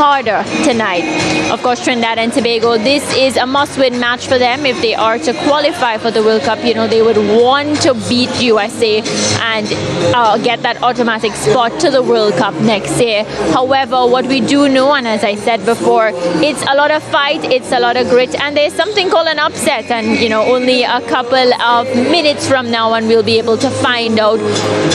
harder tonight. Of course, Trinidad and Tobago, this is a must-win match for them if they are to qualify for the World Cup. You know, they would want to beat USA and get that automatic spot to the World Cup next year. However, what we do know, and as I said before, it's a lot of fight, it's a lot of grit, and there's something called an upset. And you know, only a couple of minutes from now and we'll be able to find out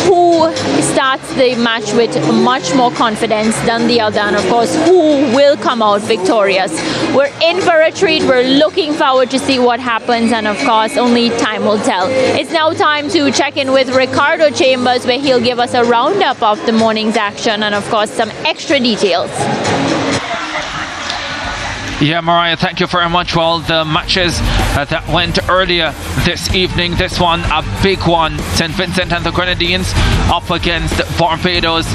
who starts the match with much more confidence than the other, and of course who will come out victorious. We're in for a treat. We're looking forward to see what happens, and of course only time will tell. It's now time to check in with Ricardo Chambers, where he'll give us a roundup of the morning's action and of course some extra details. Yeah, Mariah, thank you very much. Well, the matches that went earlier this evening, this one, a big one. St. Vincent and the Grenadines up against Barbados.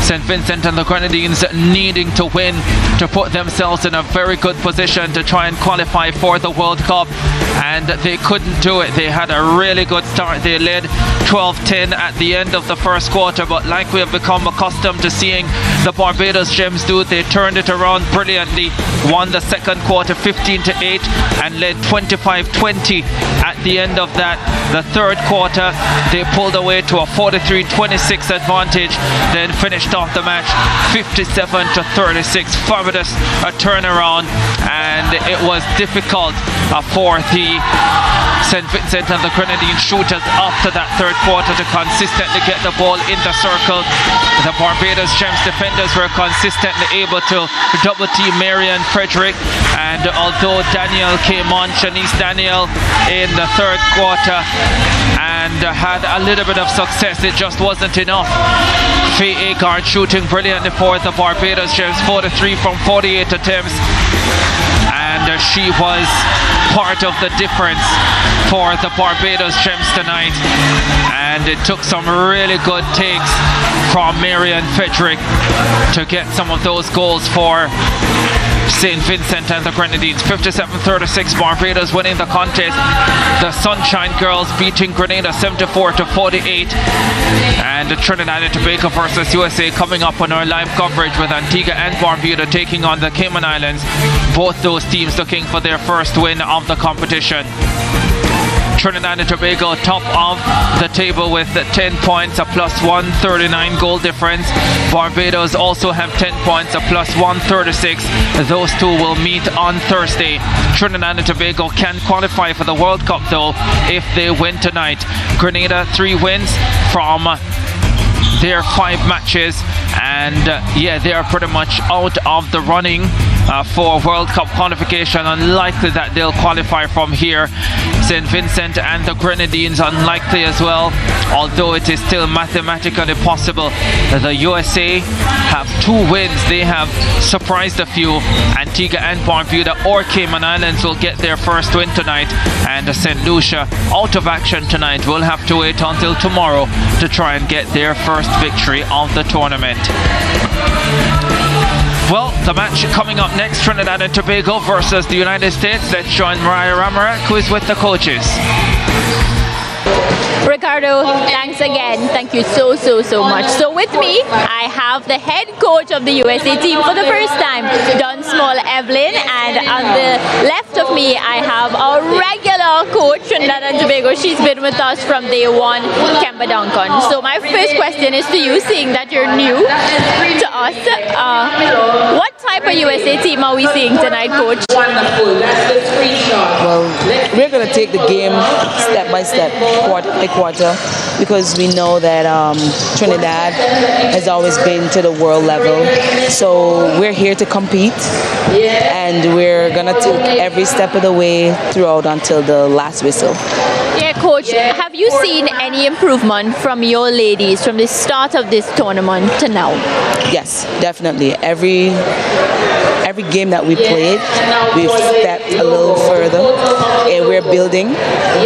St. Vincent and the Grenadines needing to win to put themselves in a very good position to try and qualify for the World Cup, and they couldn't do it. They had a really good start. They led 12-10 at the end of the first quarter, but like we have become accustomed to seeing the Barbados Gems do, they turned it around brilliantly, won the second quarter 15-8 and led 25-20 at the end of that. The third quarter they pulled away to a 43-26 advantage, then finished off the match 57-36. Fabulous turnaround, and it was difficult for the St. Vincent and the Grenadine shooters after that third quarter to consistently get the ball in the circle. The Barbados Gems defenders were consistently able to double team Marian Frederick, and although Daniel came on, Shanice Daniel, in the third quarter and had a little bit of success, it just wasn't enough. Faye Agard shooting brilliantly for the Barbados Gems, 43 from 48 attempts, and she was part of the difference for the Barbados Gems tonight. And it took some really good takes from Marian Frederick to get some of those goals for St. Vincent and the Grenadines. 57-36, Barbados winning the contest. The Sunshine Girls beating Grenada 74-48. And Trinidad and Tobago versus USA coming up on our live coverage, with Antigua and Barbuda taking on the Cayman Islands. Both those teams looking for their first win of the competition. Trinidad and Tobago top of the table with 10 points, a plus 139 goal difference. Barbados also have 10 points, a plus 136. Those two will meet on Thursday. Trinidad and Tobago can qualify for the World Cup though if they win tonight. Grenada 3 wins from their 5 matches, and yeah, they are pretty much out of the running for World Cup qualification. Unlikely that they'll qualify from here. St. Vincent and the Grenadines unlikely as well, although it is still mathematically possible. The USA have 2 wins. They have surprised a few. Antigua and Barbuda or Cayman Islands will get their first win tonight, and St. Lucia out of action tonight. We'll have to wait until tomorrow to try and get their first victory of the tournament. Well, the match coming up next, Trinidad and Tobago versus the United States. Let's join Mariah Ramarak, who is with the coaches. Ricardo, thanks again. Thank you so much. So with me, I have the head coach of the USA team for the first time, Don Small Evelyn, and on the left of me, I have our regular coach, Trinidad and Tobago. She's been with us from day one, Kemba Duncan. So my first question is to you, seeing that you're new to us. What type of USA team are we seeing tonight, coach? Well, we're going to take the game step by step, quarter by quarter, because we know that Trinidad has always been to the world level. So we're here to compete, and we're going to take every step of the way throughout until the last whistle. Yeah, coach, have you seen any improvement from your ladies from the start of this tournament to now? Yes, definitely. Every game that we played, we've stepped a little further, and we're building.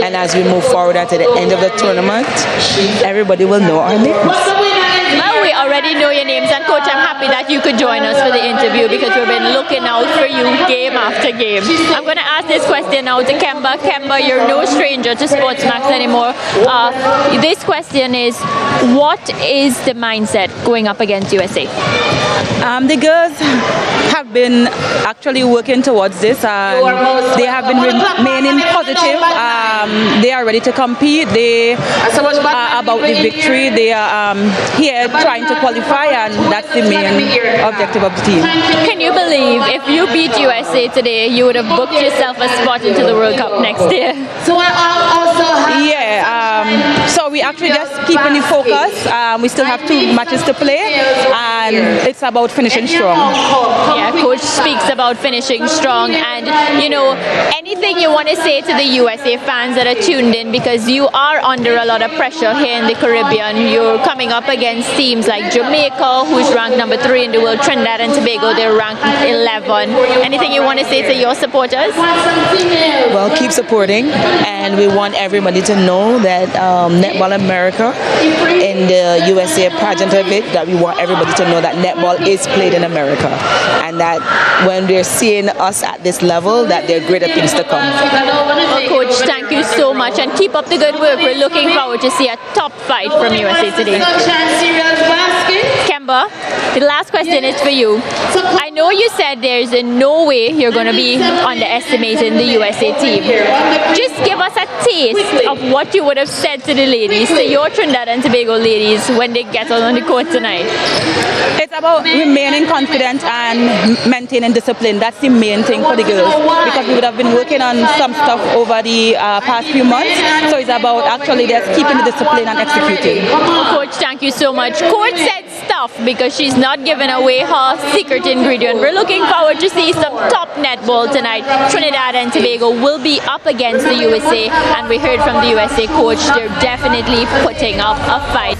And as we move forward at the end of the tournament, everybody will know our names. Well, we already know your names, and coach, I'm happy that you could join us for the interview because we've been looking out for you game after game. I'm going to ask this question now to Kemba. Kemba, you're no stranger to SportsMax anymore. This question is, what is the mindset going up against USA? The girls have been actually working towards this, and they have been remaining positive. They are ready to compete. They are about the victory. They are here trying to qualify, and that's the main objective of the team. Can you believe if you beat USA today, you would have booked yourself a spot into the World Cup next year? Yeah, so we actually just keeping the focus. We still have 2 matches to play, and it's about finishing strong. Yeah, coach speaks about finishing strong, and you know, anything you want to say to the USA fans that are tuned in, because you are under a lot of pressure here in the Caribbean. You're coming up against teams like Jamaica, who's ranked number 3 in the world, Trinidad and Tobago, they're ranked 11. Anything you want to say to your supporters? Well, keep supporting, and we want everybody to know that Netball America in the USA pageant of it, that we want everybody to know that netball is played in America, and that when they're seeing us at this level, that there are greater things to come. Well, Coach, thank you so much, and keep up the good work. We're looking forward to see a top fight from USA today. Kemba, the last question is for you. I know you said there's no way you're going to be underestimating the USA team. Just give us a taste of what you would have said to the ladies, to your Trinidad and Tobago ladies, when they get on the court tonight. It's about remaining confident and maintaining discipline. That's the main thing for the girls, because we would have been working on some stuff over the past few months. So it's about actually just keeping the discipline and executing. Coach, thank you so much. Coach said stuff because she's not giving away her secret ingredient. We're looking forward to see some top netball tonight. Trinidad and Tobago will be up against the USA, and we heard from the USA coach, they're definitely putting up a fight.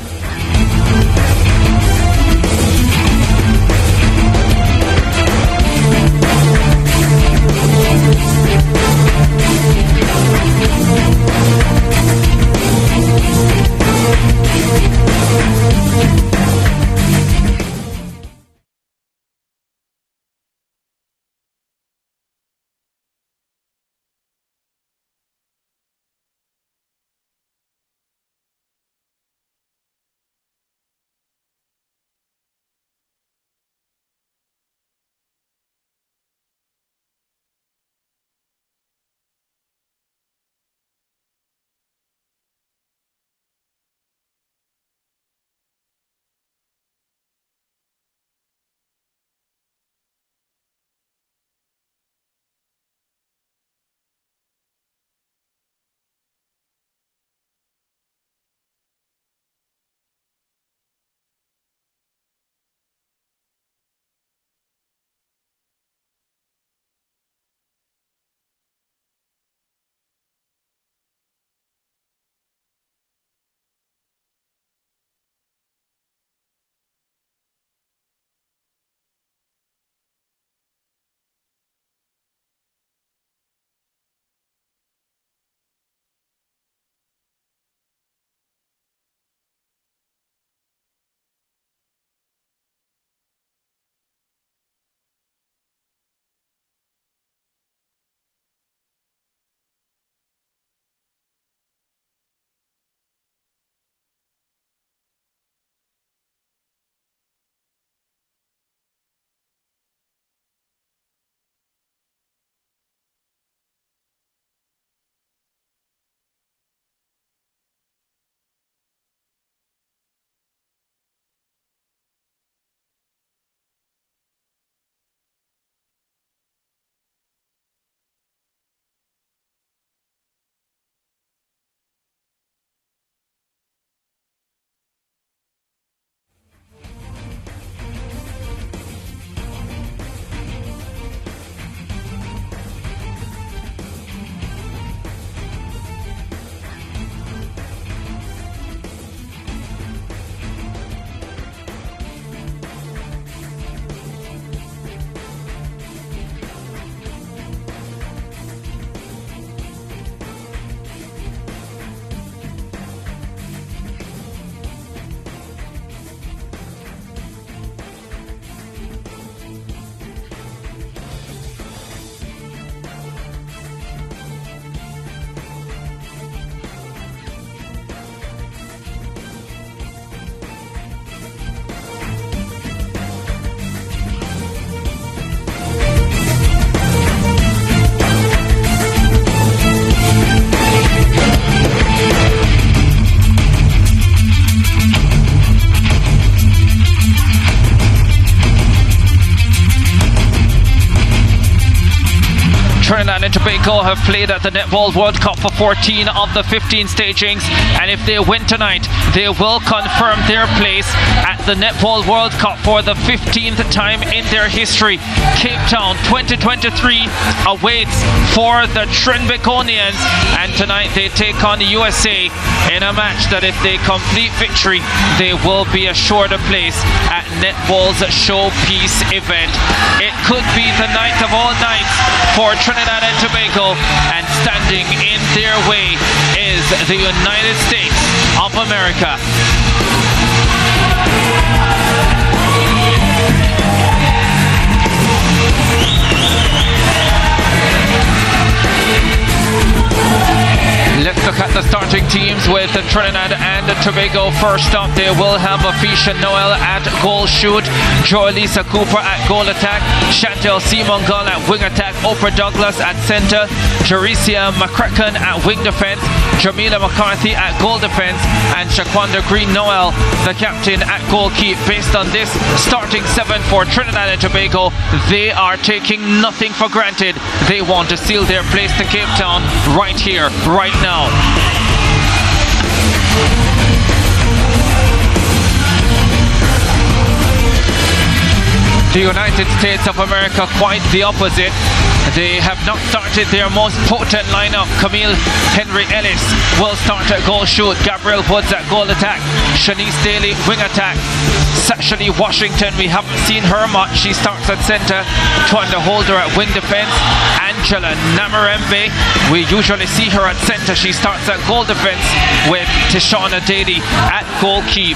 Trinidad and Tobago have played at the Netball World Cup for 14 of the 15 stagings, and if they win tonight, they will confirm their place at the Netball World Cup for the 15th time in their history. Cape Town 2023 awaits for the Trinbagonians, and tonight they take on the USA in a match that if they complete victory, they will be assured a place at Netball's showpiece event. It could be the night of all nights for Trinidad and Tobago, and standing in their way is the United States of America. Let's look at the starting teams with Trinidad and Tobago. First up, they will have Afisha Noel at goal shoot, Joelisa Cooper at goal attack, Chantel Simongal at wing attack, Oprah Douglas at centre, Jaricia McCracken at wing defence, Jamila McCarthy at goal defence, and Shaquanda Green Noel, the captain, at goalkeep. Based on this starting 7 for Trinidad and Tobago, they are taking nothing for granted. They want to seal their place to Cape Town right here, right now. The United States of America, quite the opposite. They have not started their most potent lineup. Camille Henry Ellis will start at goal shoot, Gabrielle Woods at goal attack, Shanice Daly wing attack, Sashali Washington, we haven't seen her much, she starts at centre, Twanda Holder at wing defence, Angela Namarembe, we usually see her at centre, she starts at goal defence with Tishana Daly at goalkeep.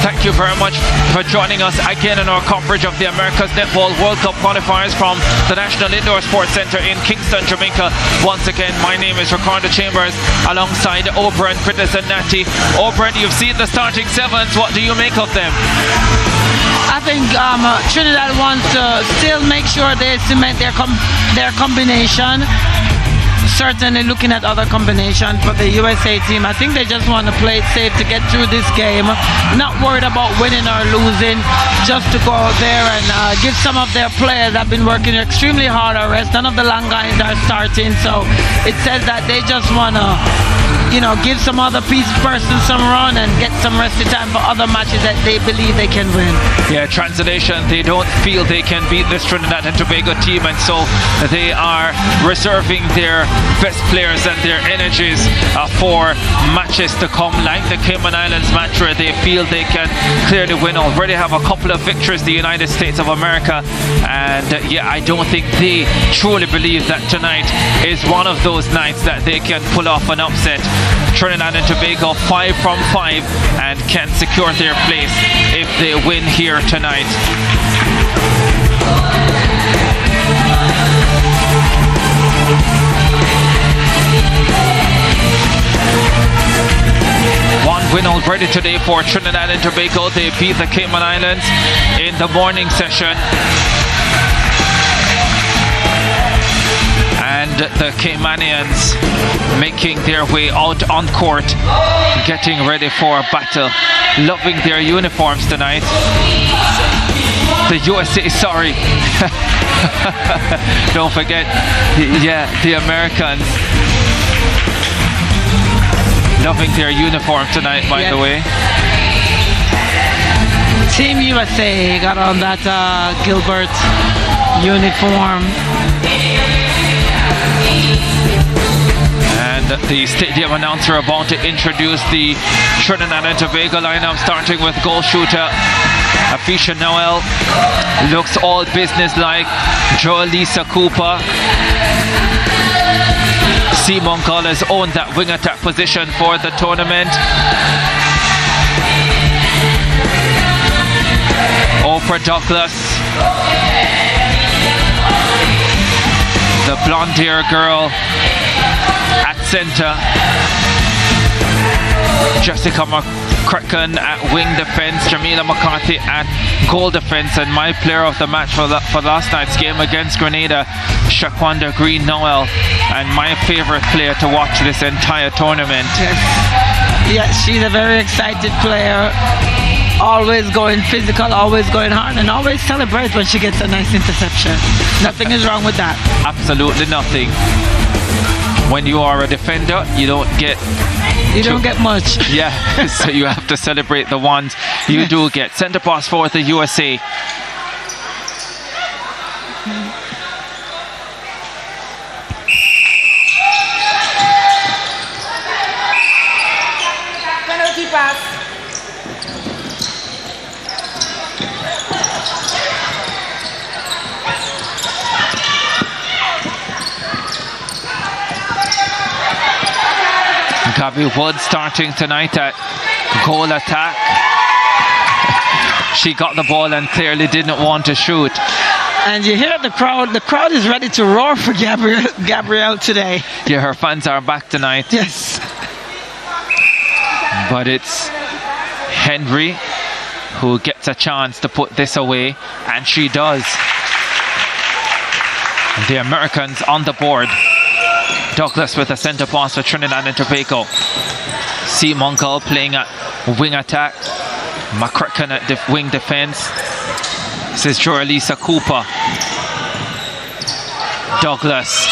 Thank you very much for joining us again in our coverage of the America's Netball World Cup qualifiers from the National Indoor Sports Centre in Kingston, Jamaica. Once again, my name is Ricardo Chambers alongside Oberon, Critters and Natty. Oberon, you've seen the starting sevens. What do you make of them? I think Trinidad wants to still make sure they cement their combination. Certainly looking at other combinations for the USA team. I think they just want to play it safe to get through this game, not worried about winning or losing, just to go out there and give some of their players that have been working extremely hard a rest. None of the long guys are starting, so it says that they just want to, give some other person some run and get some rested time for other matches that they believe they can win. Yeah, translation, they don't feel they can beat this Trinidad and Tobago team, and so they are reserving their best players and their energies for matches to come, like the Cayman Islands match where they feel they can clearly win. Already have a couple of victories, the United States of America, and I don't think they truly believe that tonight is one of those nights that they can pull off an upset. Trinidad and Tobago 5 from 5 and can secure their place if they win here tonight. One win already today for Trinidad and Tobago. They beat the Cayman Islands in the morning session. And the Caymanians making their way out on court, getting ready for a battle, loving their uniforms tonight. The USA, sorry. Don't forget, the Americans. Loving their uniform tonight, by the way. Team USA got on that Gilbert uniform. And the stadium announcer about to introduce the Trinidad and Tobago lineup, starting with goal shooter Afisha Noel. Looks all business-like. Joelisa Cooper. Simon Gall has owned that wing attack position for the tournament. Oprah Douglas, the blonde-hair girl at centre. Jessica McCracken at wing defence, Jamila McCarthy at goal defence, and my player of the match for last night's game against Grenada, Shaquanda Green Noel, and my favourite player to watch this entire tournament. Yes, she's a very excited player. always going physical, always going hard, and always celebrate when she gets a nice interception. Nothing is wrong with that. Absolutely nothing. When you are a defender, you don't get much. Yeah, so you have to celebrate the ones you do get. Center pass for the USA. Penalty pass. Gabby Wood starting tonight at goal attack. She got the ball and clearly didn't want to shoot. And you hear the crowd is ready to roar for Gabrielle today. Yeah, her fans are back tonight. Yes. But it's Henry who gets a chance to put this away, and she does. The Americans on the board. Douglas with a centre pass for Trinidad and Tobago. C. Munkle playing at wing attack. McCracken at wing defence. This is Joralisa Cooper. Douglas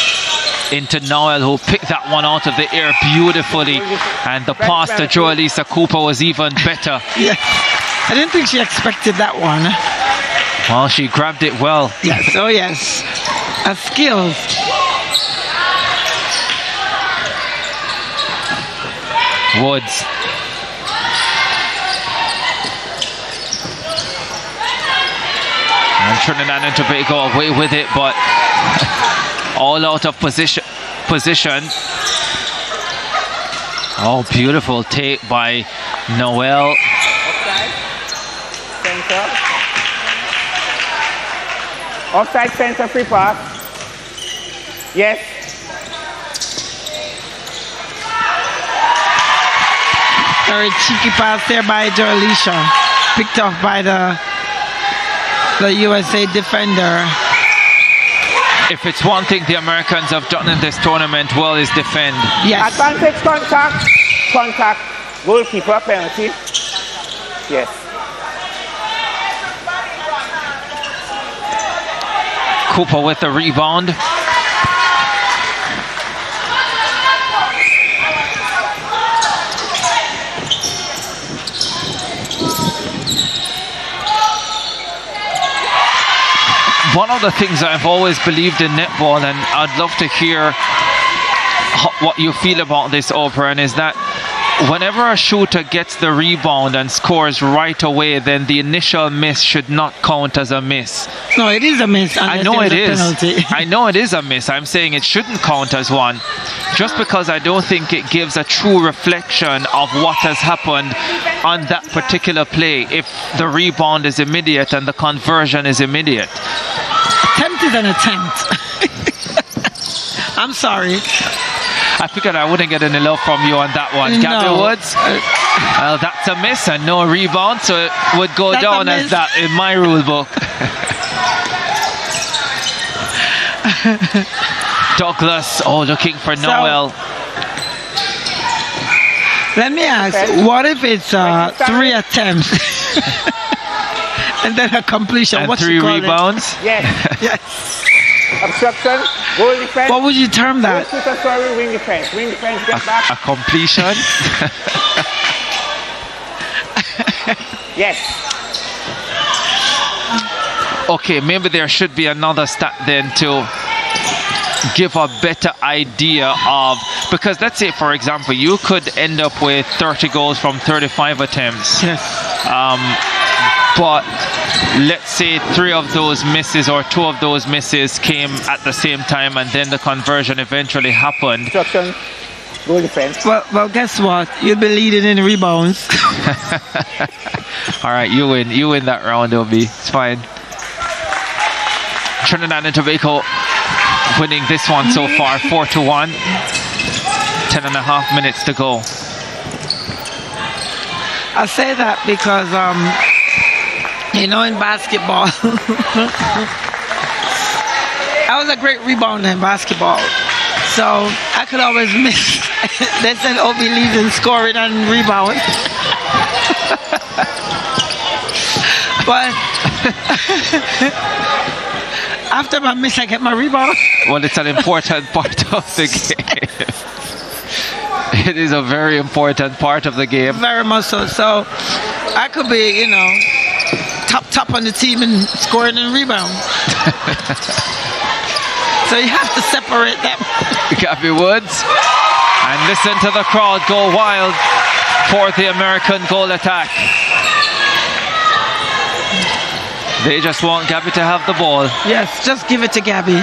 into Noel, who picked that one out of the air beautifully. And the pass to Joralisa Cooper was even better. Yeah. I didn't think she expected that one. Well, she grabbed it well. Yes, oh yes. A skills. Woods. And Trinidad and Tobago away with it, but all out of position. Oh, beautiful take by Noel. Offside center, free pass. Yes. Very cheeky pass there by Joralisha. Picked off by the USA defender. If it's one thing the Americans have done in this tournament well is defend. Yes. Advantage, contact, goalkeeper, penalty. Yes. Cooper with the rebound. One of the things I've always believed in netball, and I'd love to hear what you feel about this, Oprah, is that whenever a shooter gets the rebound and scores right away, then the initial miss should not count as a miss. No, it is a miss. I know it is. Penalty. I know it is a miss. I'm saying it shouldn't count as one. Just because I don't think it gives a true reflection of what has happened on that particular play if the rebound is immediate and the conversion is immediate. Attempt is an attempt. I'm sorry. I figured I wouldn't get any love from you on that one. No. Gabby Woods, well, that's a miss and no rebound, so it would go That's down as that in my rule book. Douglas, looking for Noel. Let me ask, what if it's 3 attempts and then a completion? And What 3 rebounds? Yes. Yes. Obstruction, goal defense. What would you term that? Wing defense. Wing defense, get back. A completion? Yes. Okay, maybe there should be another stat then to give a better idea of, because let's say, for example, you could end up with 30 goals from 35 attempts. Yes. But let's say 3 of those misses or 2 of those misses came at the same time, and then the conversion eventually happened. Obstruction, goal defense. Well, guess what? You'll be leading in rebounds. All right, you win. You win that round, Obi. It's fine. Trinidad and Tobago winning this one so far, 4-1. 10.5 minutes to go. I say that because, in basketball, I was a great rebounder in basketball. So I could always miss. They said Obi leads in scoring and rebound. But after my miss, I get my rebound. Well, it's an important part of the game. It is a very important part of the game. Very much so. So I could be, you know, top on the team and scoring and rebound. So you have to separate them. Gabby Woods. And listen to the crowd go wild for the American goal attack. They just want Gabby to have the ball. Yes, just give it to Gabby.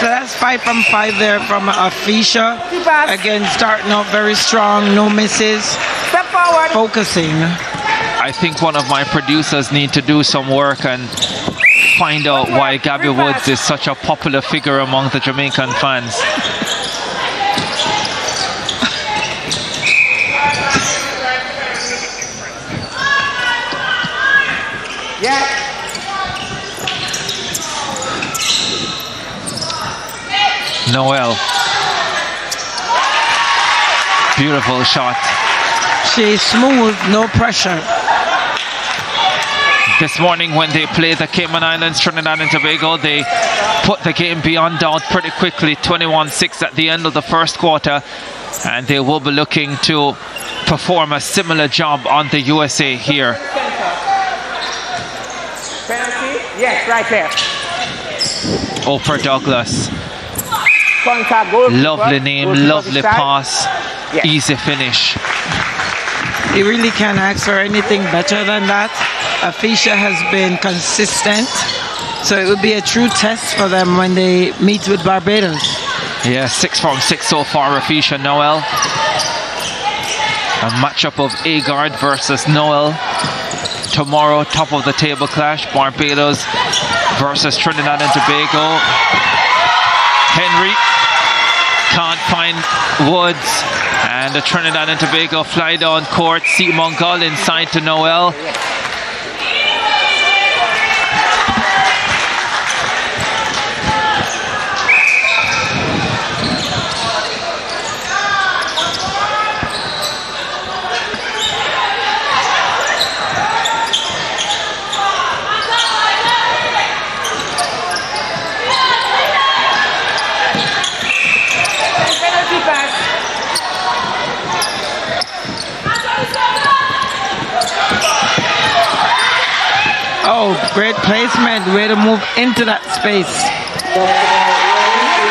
So that's 5 from 5 there from Afisha. Again, starting out very strong, no misses. Step forward. Focusing. I think one of my producers need to do some work and find out why Gabby Woods is such a popular figure among the Jamaican fans. Yeah. Noel. Beautiful shot. She's smooth, no pressure. This morning when they play the Cayman Islands, Trinidad and Tobago, they put the game beyond doubt pretty quickly, 21-6 at the end of the first quarter, and they will be looking to perform a similar job on the USA here. Penalty? Yes, right there. Oprah Douglas. Contact goal. Lovely name, lovely pass, Yes. easy finish. You really can't ask for anything better than that. Afisha has been consistent, so it would be a true test for them when they meet with Barbados. Yeah, 6 from 6 so far, Afisha Noel. A matchup of Agard versus Noel. Tomorrow, top of the table clash, Barbados versus Trinidad and Tobago. Henry can't find Woods, and the Trinidad and Tobago fly down court. See Mongol inside to Noel. Penalty pass. Oh, great placement, way to move into that space.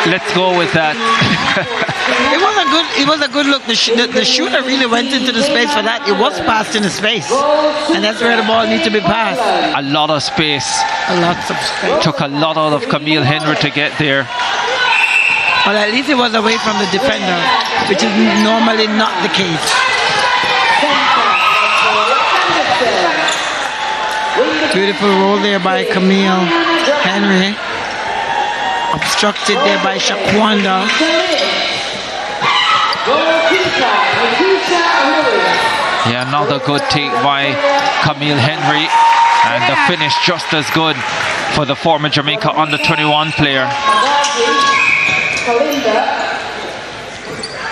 Let's go with that. It was a good look. The shooter really went into the space for that. It was passed in the space, and that's where the ball needs to be passed. A lot of space. A lot of space. Took a lot out of Camille Henry to get there. Well, at least it was away from the defender, which is normally not the case. Beautiful roll there by Camille Henry. Obstructed there by Shaquanda. Yeah, another good take by Camille Henry, and the finish just as good for the former Jamaica under-21 player.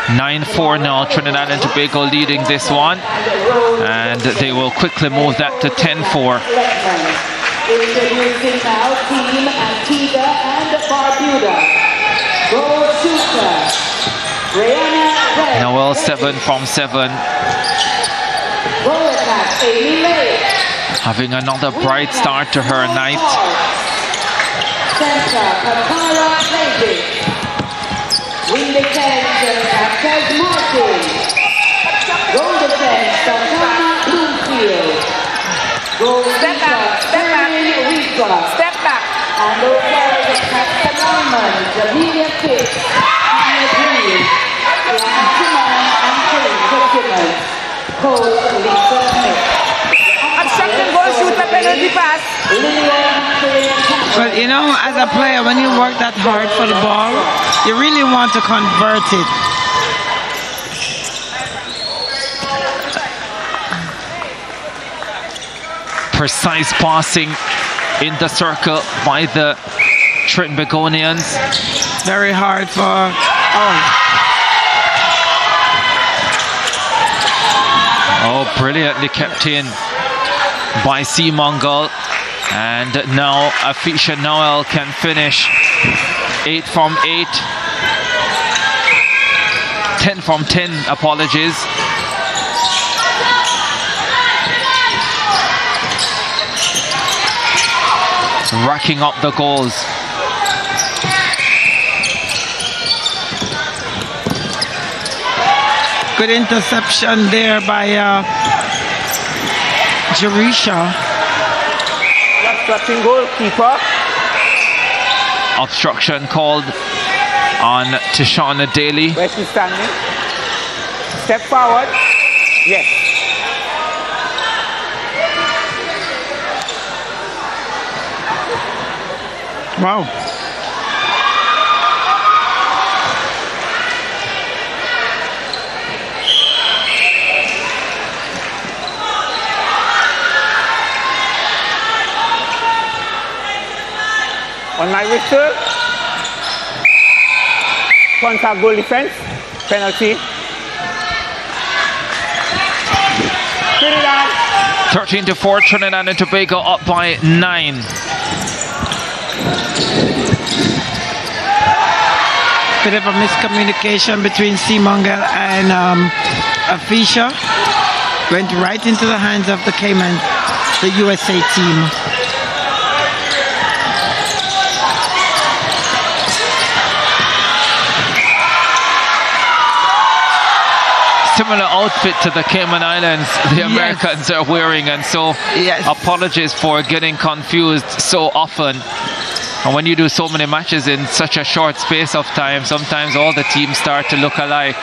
9-4 now, Trinidad and Tobago leading this one, and they will quickly move that to 10-4. Introducing now Team Antigua and Barbuda. Goal shooter, Brianna Red. Noel 7 from 7. Goal attack, Amy Lay. Having another bright start to her night. Center, Katara Davis. Wing defense, Captain Martin. Goal defense, Santana Bloomfield. Goal Step back, step back. Step back. And those players, Captain Norman, Jamelia Pitt, Tina Green, Diana Simmons, and Teresa Simmons. Coach Lisa Smith. Obstruction goal shooter penalty pass. Well, you know, as a player, when you work that hard for the ball, you really want to convert it. Precise passing in the circle by the Trinbagonians. Very hard for Oh, brilliantly kept in by C. Mongol. And now Afisha Noel can finish 8 from 8. 10 from 10, apologies. Racking up the goals. Good interception there by Jarisha. Obstructing goalkeeper. Obstruction called on Tishana Daly. Where she's standing. Step forward. Yes. Wow. On my whistle. Contact goal defense. Penalty. Trinidad. 13-4, Trinidad and Tobago up by 9. Bit of a miscommunication between C. Mongol and Afisha. Went right into the hands of the Cayman, the USA team. Similar outfit to the Cayman Islands the Americans are wearing, and so apologies for getting confused so often. And when you do so many matches in such a short space of time, sometimes all the teams start to look alike.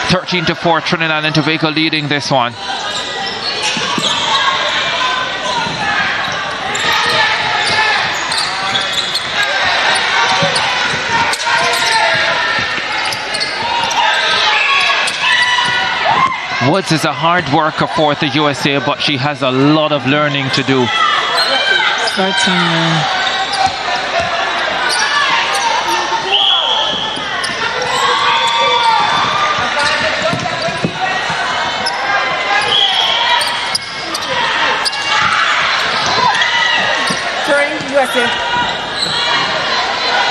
13-4, Trinidad and Tobago leading this one. Woods is a hard worker for the USA, but she has a lot of learning to do. Certainly. USA.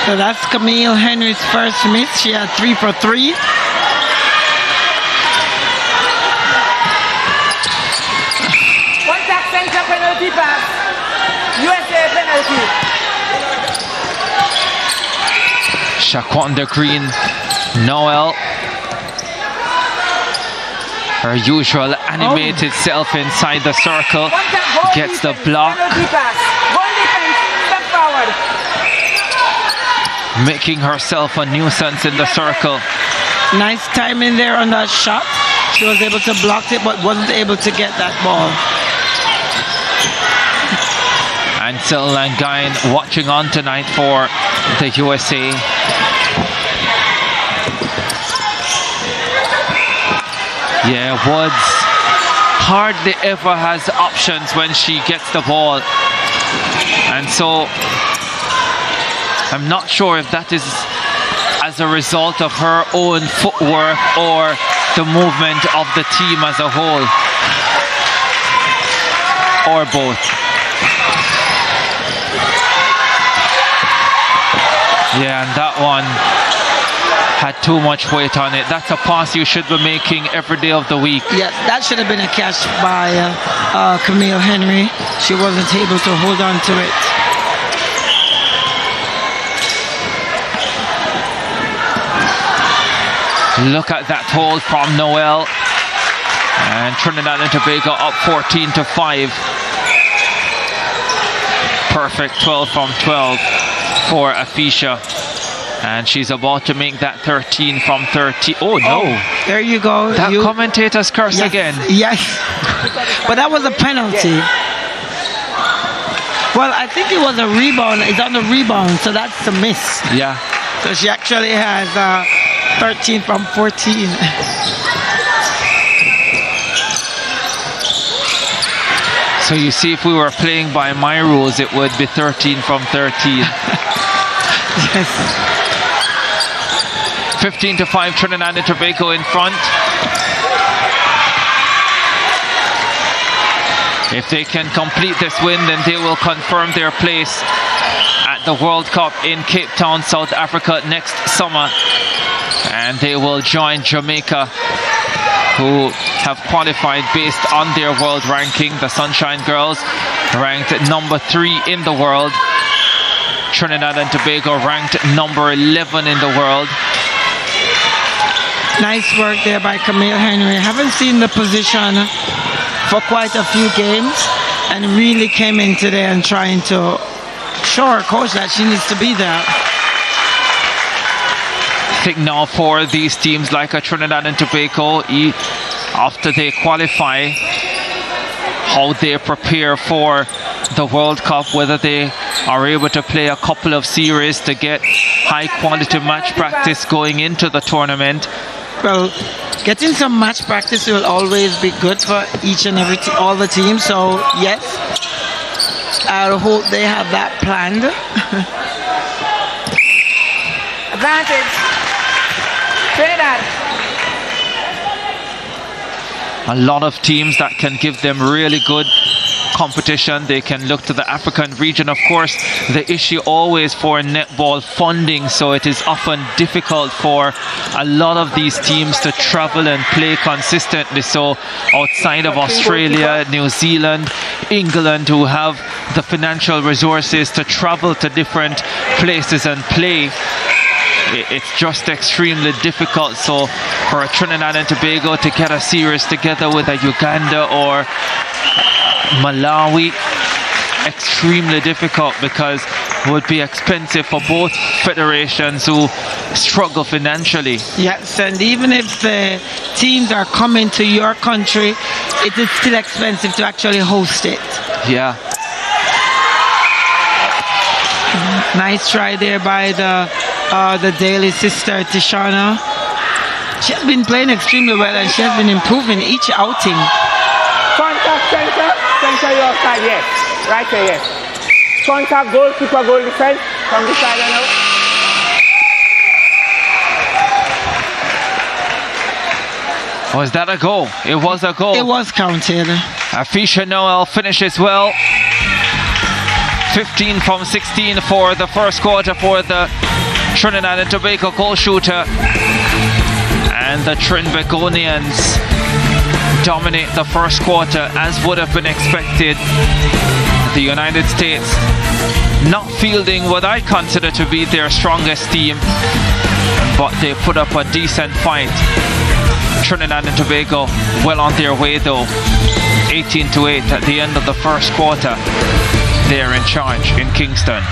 So that's Camille Henry's first miss. She had 3 for 3. Contact center penalty pass. USA penalty. Shaquanda Green, Noel. Her usual animated self inside the circle. Gets the block. Making herself a nuisance in the circle. Nice timing there on that shot. She was able to block it, but wasn't able to get that ball. Ansel Langain watching on tonight for the USA. Yeah, Woods hardly ever has options when she gets the ball. And so I'm not sure if that is as a result of her own footwork or the movement of the team as a whole, or both. Yeah, and that one had too much weight on it. That's a pass you should be making every day of the week. Yes, that should have been a catch by Camille Henry. She wasn't able to hold on to it. Look at that hold from Noel. And Trinidad and Tobago up 14-5. Perfect 12 from 12 for Afisha. And she's about to make that 13 from 30. Oh no! Oh, there you go. That commentator's curse again. Yes, but that was a penalty. Well, I think it was a rebound. It's on the rebound, so that's a miss. Yeah. So she actually has 13 from 14. So you see, if we were playing by my rules, it would be 13 from 13. Yes. 15-5, Trinidad and Tobago in front. If they can complete this win, then they will confirm their place at the World Cup in Cape Town, South Africa next summer. And they will join Jamaica, who have qualified based on their world ranking. The Sunshine Girls ranked number 3 in the world. Trinidad and Tobago ranked number 11 in the world. Nice work there by Camille Henry. Haven't seen the position for quite a few games, and really came in today and trying to show her coach that she needs to be there. I think now for these teams like a Trinidad and Tobago, after they qualify, how they prepare for the World Cup, whether they are able to play a couple of series to get high quality match practice going into the tournament. Well, getting some match practice will always be good for each and every all the teams. So yes, I hope they have that planned. Advantage. Trinidad. A lot of teams that can give them really good competition. They can look to the African region. Of course, the issue always for netball funding, so it is often difficult for a lot of these teams to travel and play consistently. So outside of Australia, New Zealand, England, who have the financial resources to travel to different places and play, it's just extremely difficult. So for a Trinidad and Tobago to get a series together with a Uganda or Malawi, extremely difficult, because it would be expensive for both federations who struggle financially. Yes, and even if the teams are coming to your country, it is still expensive to actually host it. Yeah. Nice try there by the Daly sister, Tishana. She has been playing extremely well, and she has been improving each outing. Contact center. Center your side, yes. Right here, yes. Contact goal, keeper goal defense. From the side now. Was that a goal? It was a goal. It was counted. Afisha Noel finishes well. 15 from 16 for the first quarter for the Trinidad and Tobago goal shooter. And the Trinbagonians dominate the first quarter, as would have been expected. The United States not fielding what I consider to be their strongest team, but they put up a decent fight. Trinidad and Tobago well on their way though. 18-8 at the end of the first quarter. They're in charge in Kingston.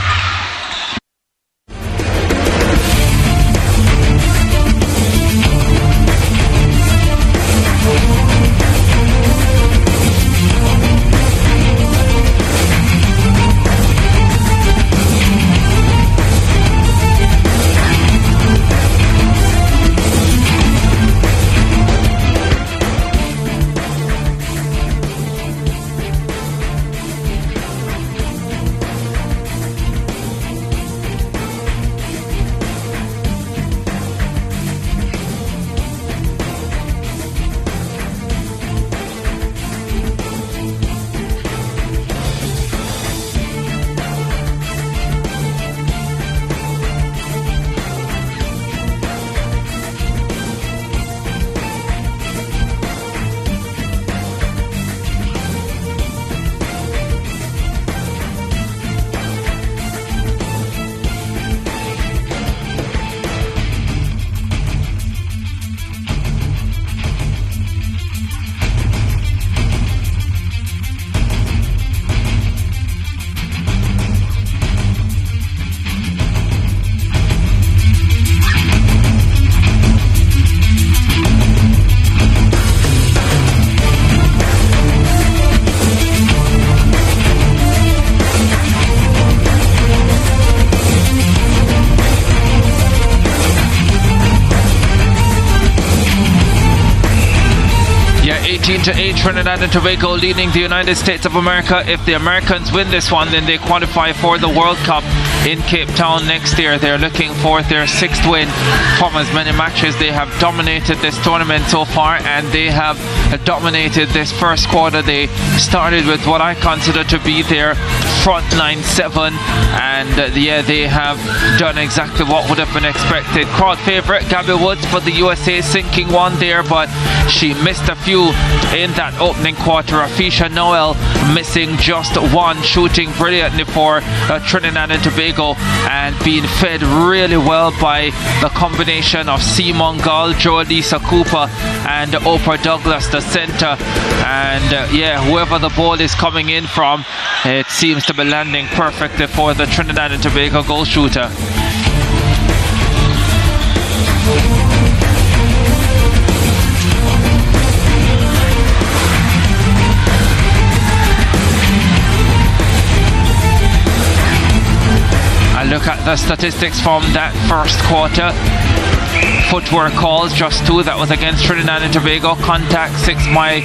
Yeah, 18-8, Trinidad and Tobago leading the United States of America. If the Americans win this one, then they qualify for the World Cup in Cape Town next year. They're looking for their 6th win from as many matches. They have dominated this tournament so far, and they have dominated this first quarter. They started with what I consider to be their frontline 7, and yeah, they have done exactly what would have been expected. Crowd favorite Gabby Woods for the USA, sinking one there, but she missed a few in that opening quarter. Afisha Noel missing just one, shooting brilliantly for Trinidad and Tobago, and being fed really well by the combination of Simon Gull, Joelisa Cooper and Oprah Douglas, the center. And yeah, whoever the ball is coming in from, it seems to be landing perfectly for the Trinidad and Tobago goal shooter. I look at the statistics from that first quarter. Footwork calls, just 2. That was against Trinidad and Tobago. Contact, 6 by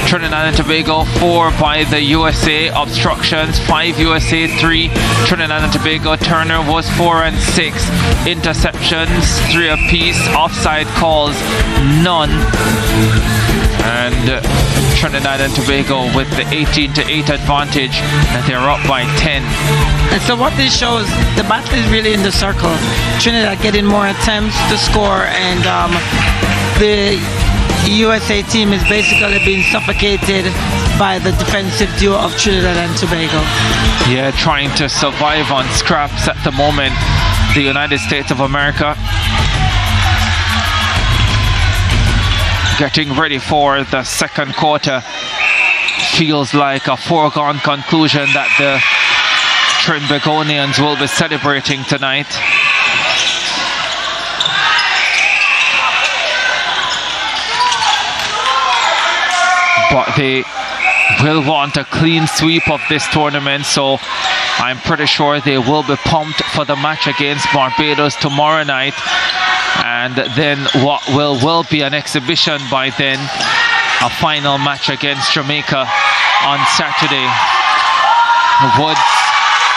Trinidad and Tobago, 4 by the USA. Obstructions, 5 USA, 3 Trinidad and Tobago. Turner was 4 and 6. Interceptions, 3 apiece. Offside calls, none. And Trinidad and Tobago with the 18-8 advantage, and they're up by 10. And so what this shows, the battle is really in the circle. Trinidad getting more attempts to score, and the USA team is basically being suffocated by the defensive duo of Trinidad and Tobago. Yeah, trying to survive on scraps at the moment, the United States of America. Getting ready for the second quarter. Feels like a foregone conclusion that the Trinbagonians will be celebrating tonight. But they will want a clean sweep of this tournament, so I'm pretty sure they will be pumped for the match against Barbados tomorrow night. And then what will be an exhibition by then, a final match against Jamaica on Saturday. Woods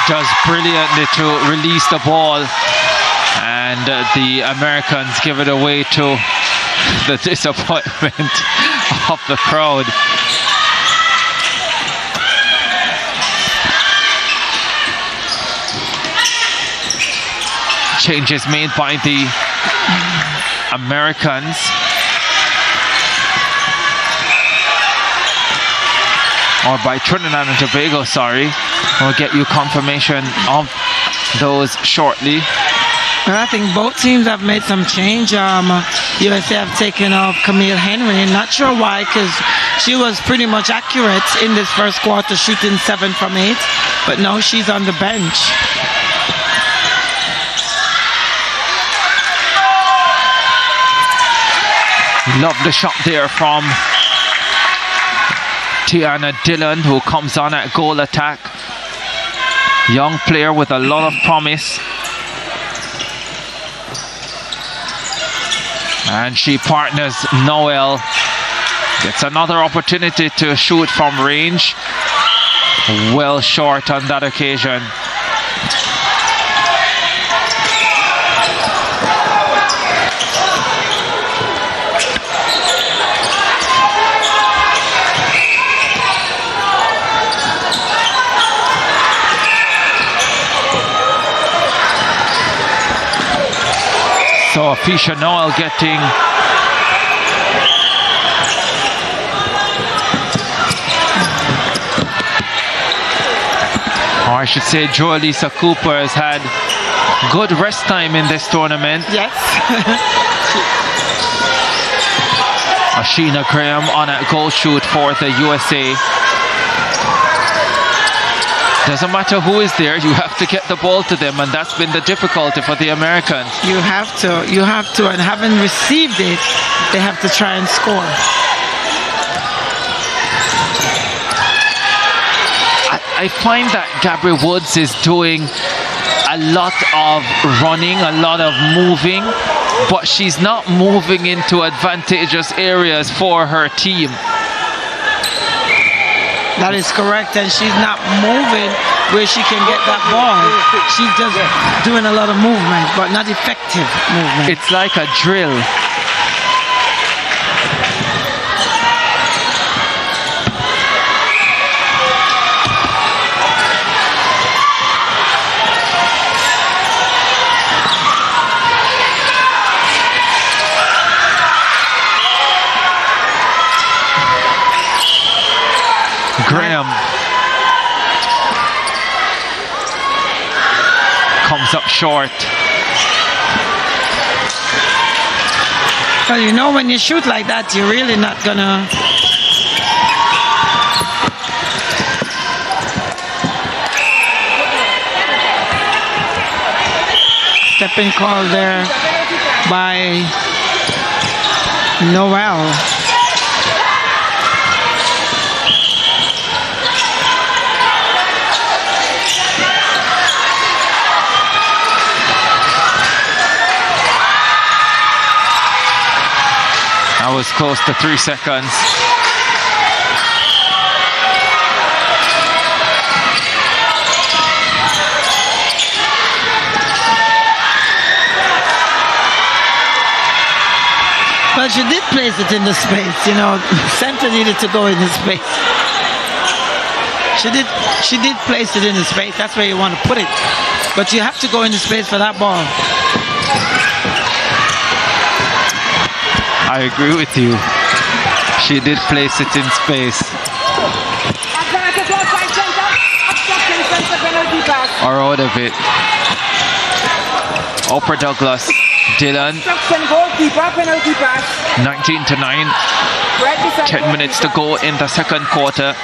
does brilliantly to release the ball, and the Americans give it away to the disappointment of the crowd. Changes made by the Americans. Or by Trinidad and Tobago, sorry. We'll get you confirmation of those shortly. And I think both teams have made some change. USA have taken off Camille Henry. Not sure why, because she was pretty much accurate in this first quarter, shooting 7 from 8. But no, she's on the bench. Lovely shot there from Tiana Dillon, who comes on at goal attack. Young player with a lot of promise. And she partners Noel. Gets another opportunity to shoot from range. Well short on that occasion. So Afisha Noel getting or I should say Joelisa Cooper has had good rest time in this tournament. Yes. Ashina Graham on a goal shoot for the USA. Doesn't matter who is there, you have to get the ball to them, and that's been the difficulty for the Americans. You have to, and having received it, they have to try and score. I find that Gabby Woods is doing a lot of running, a lot of moving, but she's not moving into advantageous areas for her team. That is correct, and she's not moving where she can get that ball. She's just doing a lot of movement, but not effective movement. It's like a drill. Graham comes up short. Well, you know, when you shoot like that, you're really not gonna. Stepping call there by Noel. That was close to 3 seconds. But she did place it in the space, you know. Center needed to go in the space. She did place it in the space. That's where you want to put it. But you have to go in the space for that ball. I agree with you. She did place it in space. Or out of it. Upper Douglas. Dylan. 19-9. 10 minutes to go in the second quarter.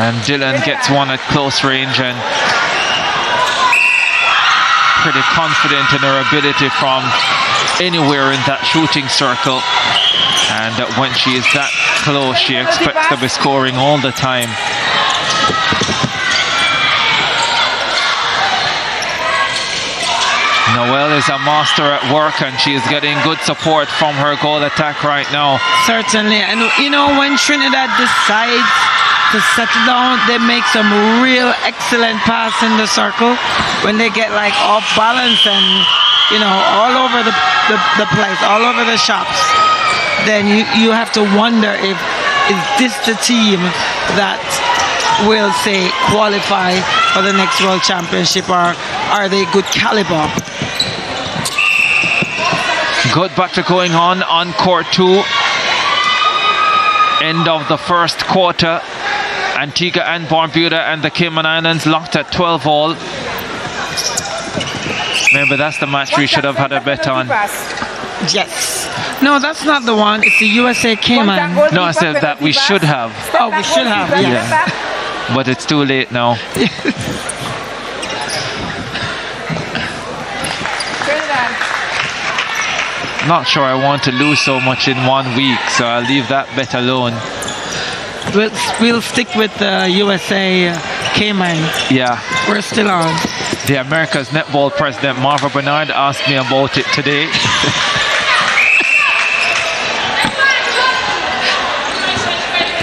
And Dylan gets one at close range and pretty confident in her ability from anywhere in that shooting circle, and when she is that close she expects to be scoring all the time. Noelle is a master at work, and she is getting good support from her goal attack right now. Certainly, and you know, when Trinidad decides to settle down, they make some real excellent pass in the circle when they get like off balance and, you know, all over the place, all over the shops. Then you have to wonder if is this the team that will, say, qualify for the next World Championship, or are they good caliber? Good battle going on court 2. End of the first quarter. Antigua and Barbuda and the Cayman Islands locked at 12 all. Maybe that's the match we should have had a bet on. Yes. No, that's not the one. It's the USA Cayman. No, I said that we should have. Oh, we should have. Yeah. But it's too late now. Not sure I want to lose so much in 1 week, so I'll leave that bet alone. We'll stick with the USA Cayman. Yeah. We're still on. The America's Netball president, Marva Bernard, asked me about it today.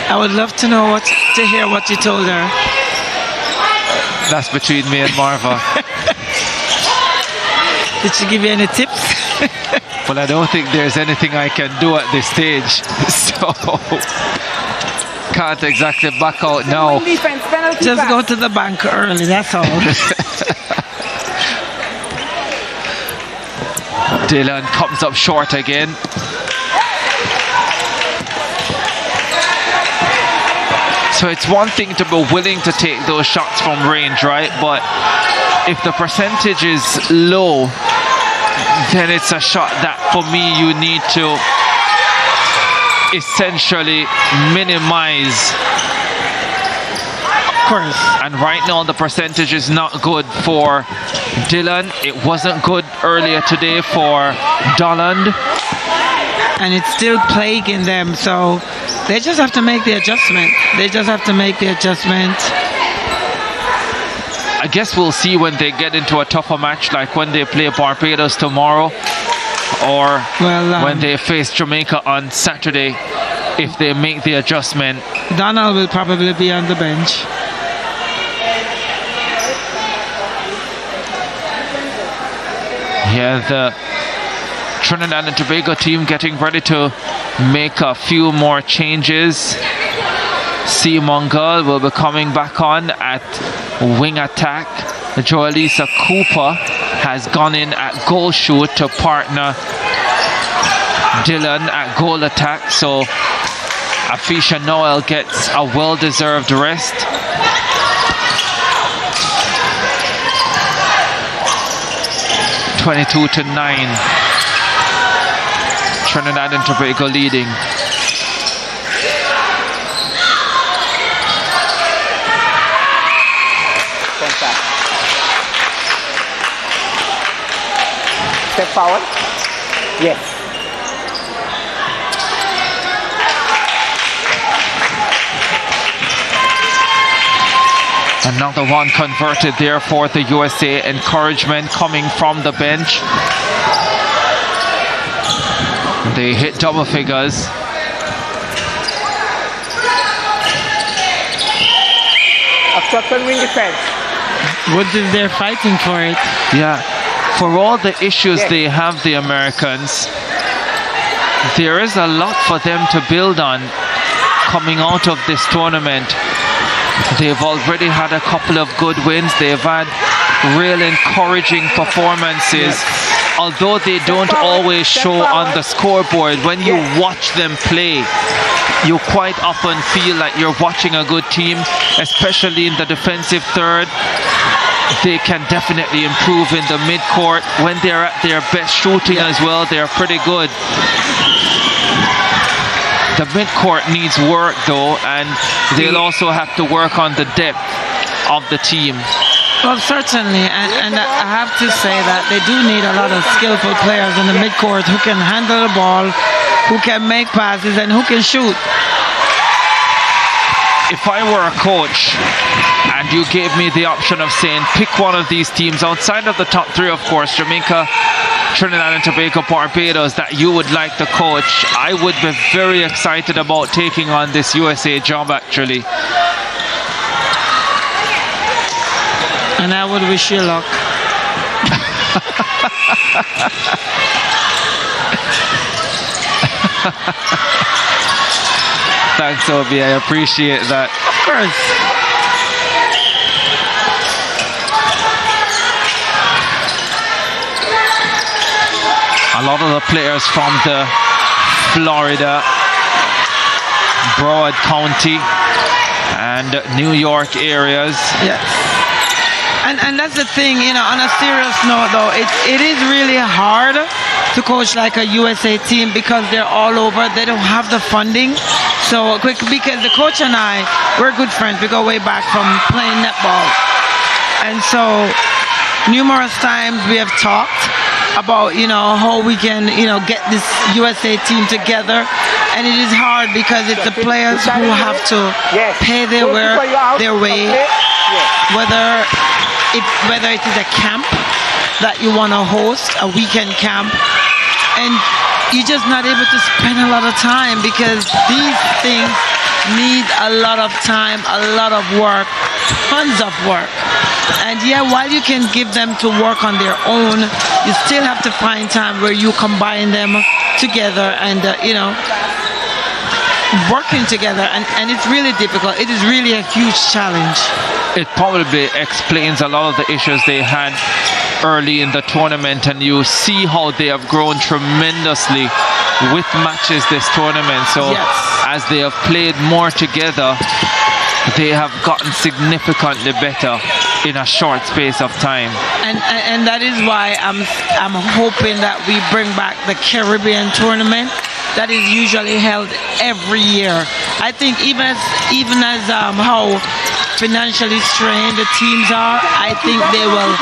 I would love to know to hear what you told her. That's between me and Marva. Did she give you any tips? Well, I don't think there's anything I can do at this stage, so can't exactly back out now. Just go to the bank early, that's all. Dylan comes up short again. So it's one thing to be willing to take those shots from range, right? But if the percentage is low, then it's a shot that, for me, you need to essentially minimize. Of course. And right now the percentage is not good for Dylan. It wasn't good earlier today for Dolland. And it's still plaguing them, so they just have to make the adjustment. I guess we'll see when they get into a tougher match, like when they play Barbados tomorrow, or when they face Jamaica on Saturday. if they make the adjustment. Donald will probably be on the bench. Yeah, the Trinidad and Tobago team getting ready to make a few more changes. C. Mongol will be coming back on at wing attack. Joelisa Cooper has gone in at goal shoot to partner Dylan at goal attack. So Afisha Noel gets a well-deserved rest. (22-9). Trinidad and Tobago leading. Step forward. Yes. Another one converted there for the USA. Encouragement coming from the bench. They hit double figures. Obstruction wing defense. Woods is there fighting for it. Yeah, for all the issues they have, the Americans, there is a lot for them to build on coming out of this tournament. They've already had a couple of good wins. They've had real encouraging performances. Although they don't always show on the scoreboard, when you watch them play, you quite often feel like you're watching a good team, especially in the defensive third. They can definitely improve in the midcourt. When they're at their best shooting as well, they're pretty good. The midcourt needs work though, and they'll also have to work on the depth of the team. Well, certainly, and I have to say that they do need a lot of skillful players in the midcourt who can handle the ball, who can make passes, and who can shoot. If I were a coach and you gave me the option of saying pick one of these teams outside of the top three, of course, Jamaica, Trinidad and Tobago, Barbados, that you would like to coach, I would be very excited about taking on this USA job, actually. And I would wish you luck. Thanks, Obi. I appreciate that. Of course. A lot of the players from the Florida, Broward County, and New York areas. Yes. And that's the thing, you know, on a serious note though, it is really hard to coach like a USA team because they're all over. They don't have the funding. So because the coach and I, we're good friends. We go way back from playing netball. And so numerous times we have talked about, you know, how we can, you know, get this USA team together. And it is hard because it's the players who have to pay their way, whether it is a camp that you want to host, a weekend camp, and you're just not able to spend a lot of time because these things need a lot of time, a lot of work, tons of work. And yeah, while you can give them to work on their own, you still have to find time where you combine them together and, you know, working together, and it's really difficult. It is really a huge challenge. It probably explains a lot of the issues they had early in the tournament, and you see how they have grown tremendously with matches this tournament. So as they have played more together, they have gotten significantly better in a short space of time. And that is why I'm hoping that we bring back the Caribbean tournament that is usually held every year. I think even as how financially strained the teams are, I think they will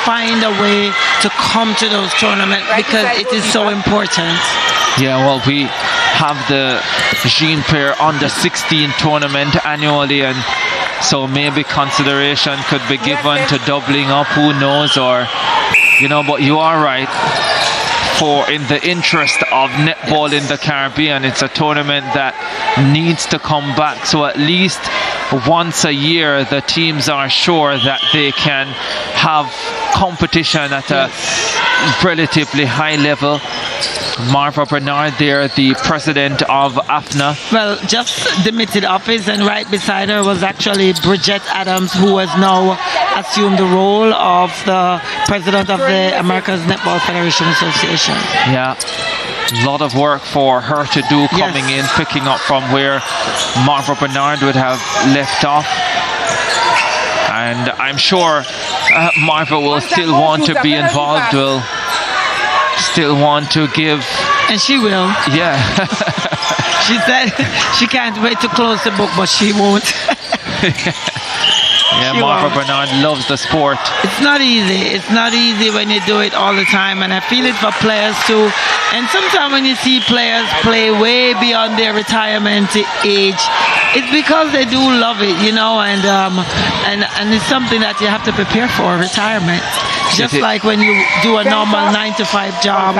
find a way to come to those tournaments because it is so important. Yeah, well, we have the Jean Pierre under 16 tournament annually, and so maybe consideration could be given to doubling up, who knows, or, you know, but you are right. in the interest of netball in the Caribbean. It's a tournament that needs to come back, so at least once a year the teams are sure that they can have competition at a relatively high level. Marva Bernard there, the president of AFNA. Well, just demitted office, and right beside her was actually Bridget Adams, who has now assumed the role of the president of the America's Netball Federation Association. Yeah, a lot of work for her to do coming in, picking up from where Marva Bernard would have left off. And I'm sure Marva will still want to be involved, will still want to give. And she will. Yeah. She said she can't wait to close the book, but she won't. Yeah, Marva Bernard loves the sport. It's not easy. It's not easy when you do it all the time, and I feel it for players too. And sometimes when you see players play way beyond their retirement age, it's because they do love it, you know, and it's something that you have to prepare for, retirement. Just like when you do a normal 9-to-5 job,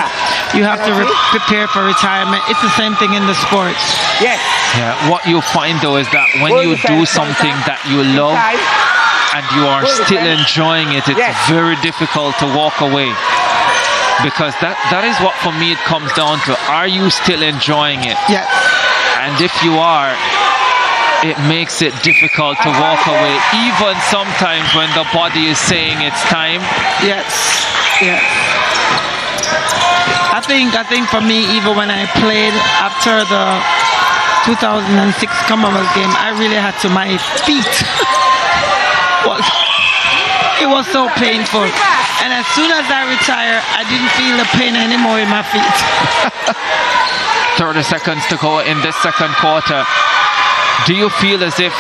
you have to prepare for retirement. It's the same thing in the sports. Yes. Yeah. What you find though is that when you do something that you love and you are still enjoying it, it's very difficult to walk away. Because that is what for me it comes down to. Are you still enjoying it? Yes. And if you are, it makes it difficult to walk away, even sometimes when the body is saying it's time. Yes. Yes. I think for me, even when I played after the 2006 Commonwealth game, I really had to my feet. It was so painful. And as soon as I retired, I didn't feel the pain anymore in my feet. 30 seconds to go in this second quarter. Do you feel as if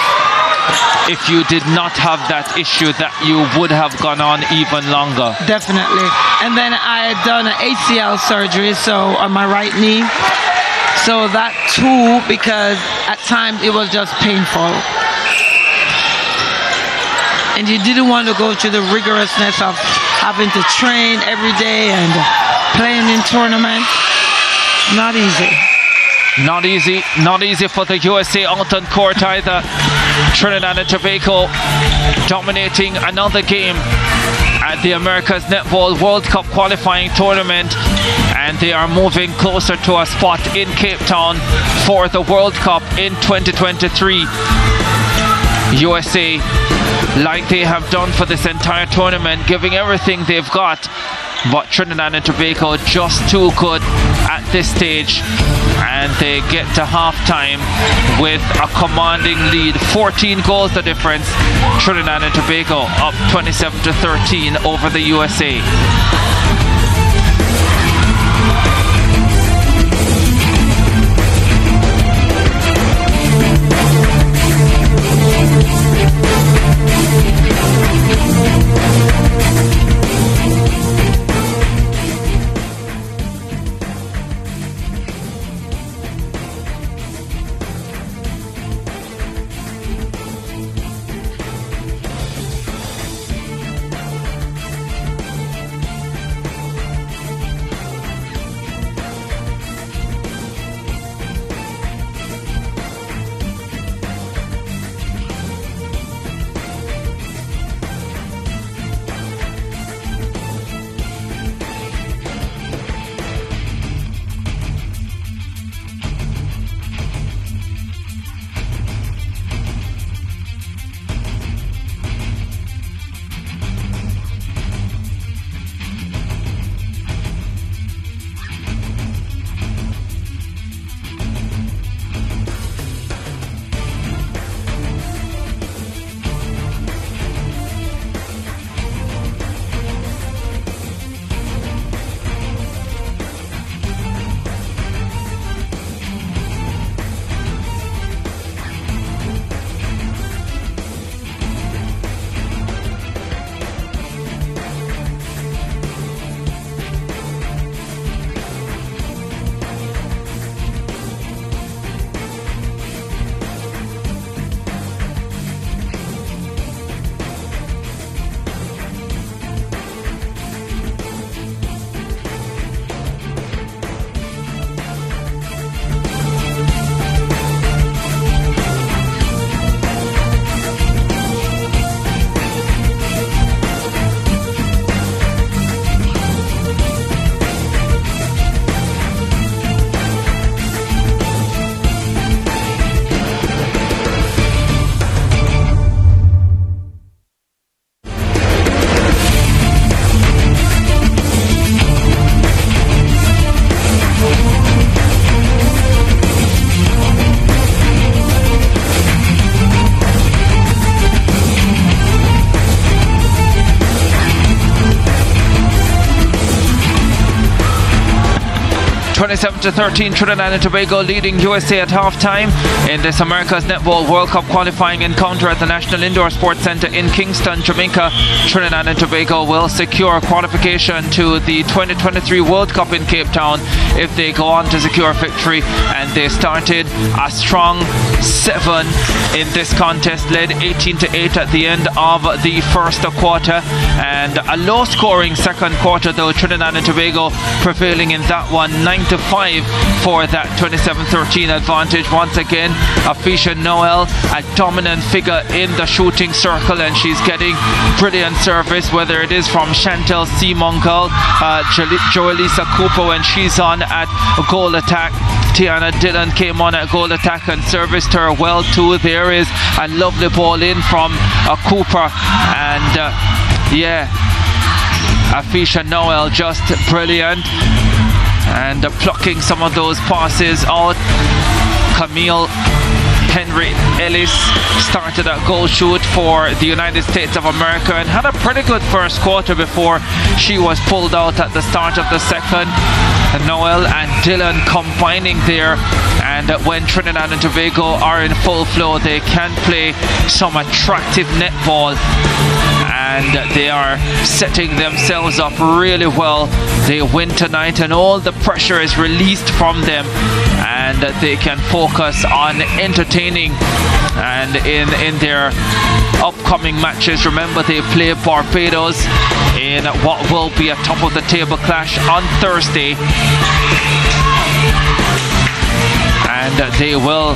you did not have that issue that you would have gone on even longer? Definitely. And then I had done an ACL surgery, so on my right knee. So that too, because at times it was just painful. And you didn't want to go through the rigorousness of having to train every day and playing in tournaments. Not easy. Not easy. Not easy for the USA out on court either. Trinidad and Tobago dominating another game at the America's Netball World Cup qualifying tournament, and they are moving closer to a spot in Cape Town for the World Cup in 2023. USA, like they have done for this entire tournament, giving everything they've got, but Trinidad and Tobago just too good at this stage, and they get to halftime with a commanding lead. 14 goals the difference. Trinidad and Tobago up 27-13 over the USA. 27-13, Trinidad and Tobago leading USA at halftime in this America's Netball World Cup qualifying encounter at the National Indoor Sports Centre in Kingston, Jamaica. Trinidad and Tobago will secure qualification to the 2023 World Cup in Cape Town if they go on to secure victory. And they started a strong 7 in this contest, led 18-8 at the end of the first quarter, and a low-scoring second quarter though. Trinidad and Tobago prevailing in that one, 9-5 for that 27-13 advantage. Once again, Afisha Noel, a dominant figure in the shooting circle, and she's getting brilliant service, whether it is from Chantel Seamunkel, Joelisa Cooper when she's on at goal attack. Tiana Dillon came on at goal attack and serviced her well too. There is a lovely ball in from Cooper, and Afisha Noel just brilliant, and plucking some of those passes out. Camille Henry Ellis started a goal shoot for the United States of America and had a pretty good first quarter before she was pulled out at the start of the second. Noel and Dillon combining there, and when Trinidad and Tobago are in full flow, they can play some attractive netball, and they are setting themselves up really well. They win tonight and all the pressure is released from them, and they can focus on entertaining. And in their upcoming matches, remember they play Barbados in what will be a top of the table clash on Thursday, and they will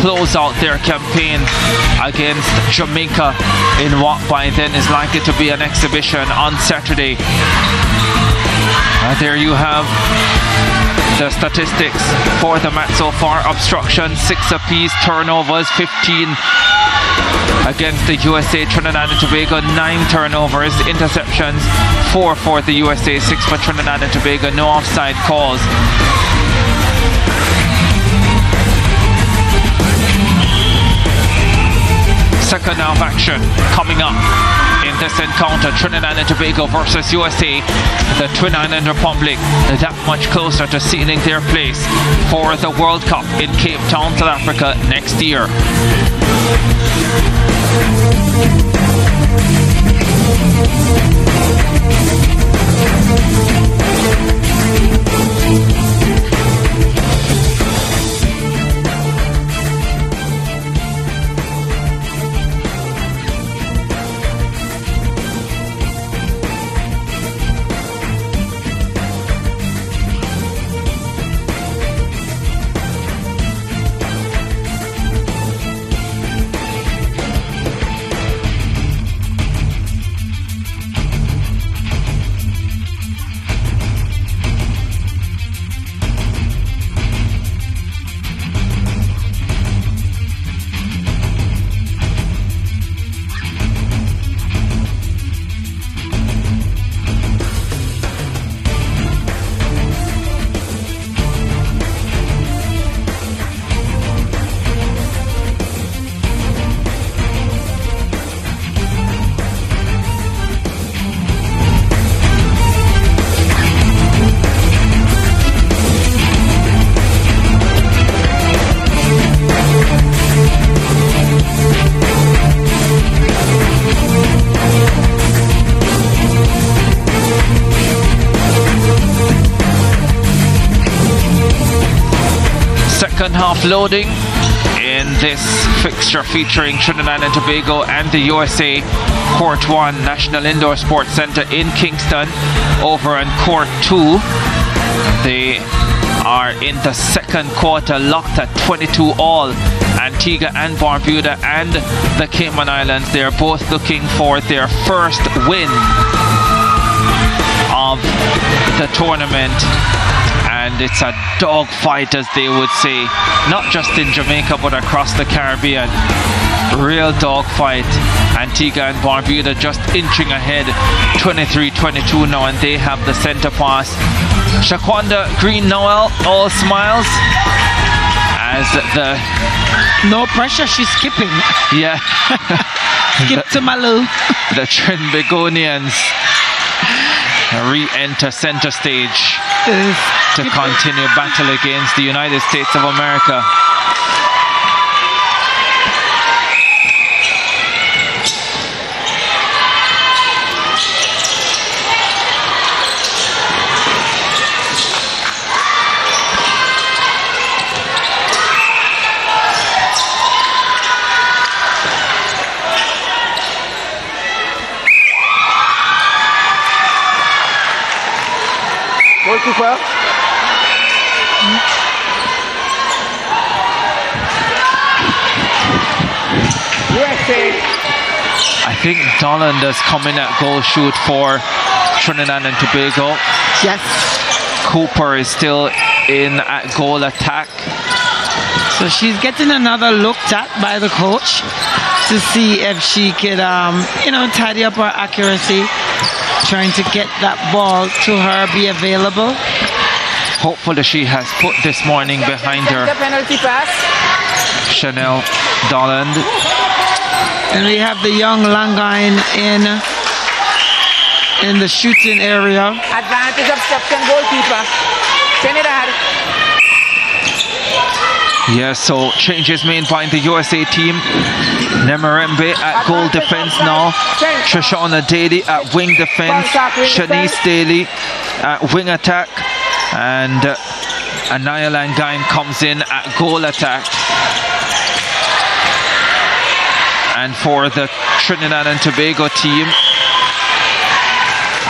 close out their campaign against Jamaica in what by then is likely to be an exhibition on Saturday. There you have the statistics for the match so far. Obstruction 6 apiece, turnovers 15 against the USA. Trinidad and Tobago 9 turnovers, interceptions 4 for the USA, 6 for Trinidad and Tobago. No offside calls. Second half action coming up in this encounter. Trinidad and Tobago versus USA, the Twin Island Republic, that much closer to sealing their place for the World Cup in Cape Town, South Africa next year. Second half loading in this fixture featuring Trinidad and Tobago and the USA. Court 1, National Indoor Sports Centre in Kingston. Over in Court 2, they are in the second quarter, locked at 22 all. Antigua and Barbuda and the Cayman Islands, they're both looking for their first win of the tournament. And it's a dog fight, as they would say, not just in Jamaica but across the Caribbean. Real dog fight. Antigua and Barbuda just inching ahead, 23-22 now, and they have the centre pass. Shaquanda Green Noel, all smiles as the... No pressure, she's skipping. Yeah. Skip to Malu. The Trinbagonians re-enter center stage to continue battle against the United States of America. Goalkeeper. USA. I think Dolland has come in at goal shoot for Trinidad and Tobago. Yes. Cooper is still in at goal attack. So she's getting another looked at by the coach to see if she could, tidy up her accuracy, trying to get that ball to her, be available. Hopefully she has put this morning behind her. Penalty pass. Chanel Dolland. And we have the young Langine in the shooting area. Advantage of section goalkeeper. Trinidad. Yes, so changes made by the USA team. Nemarembe at goal defense now. Trishana Daly at wing defense. Shanice Daly at wing attack. And Anaya Langine comes in at goal attack. And for the Trinidad and Tobago team,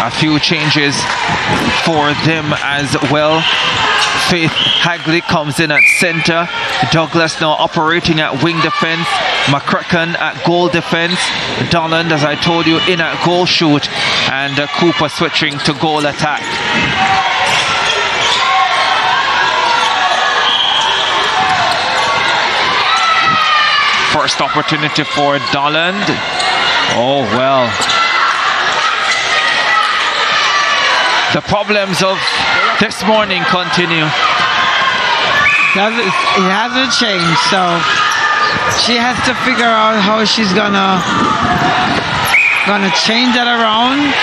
a few changes for them as well. Faith Hagley comes in at center. Douglas now operating at wing defense. McCracken at goal defense. Dolland, as I told you, in at goal shoot. And Cooper switching to goal attack. First opportunity for Dolland. Oh, well. The problems of this morning continue. It hasn't changed, so she has to figure out how she's gonna change that around.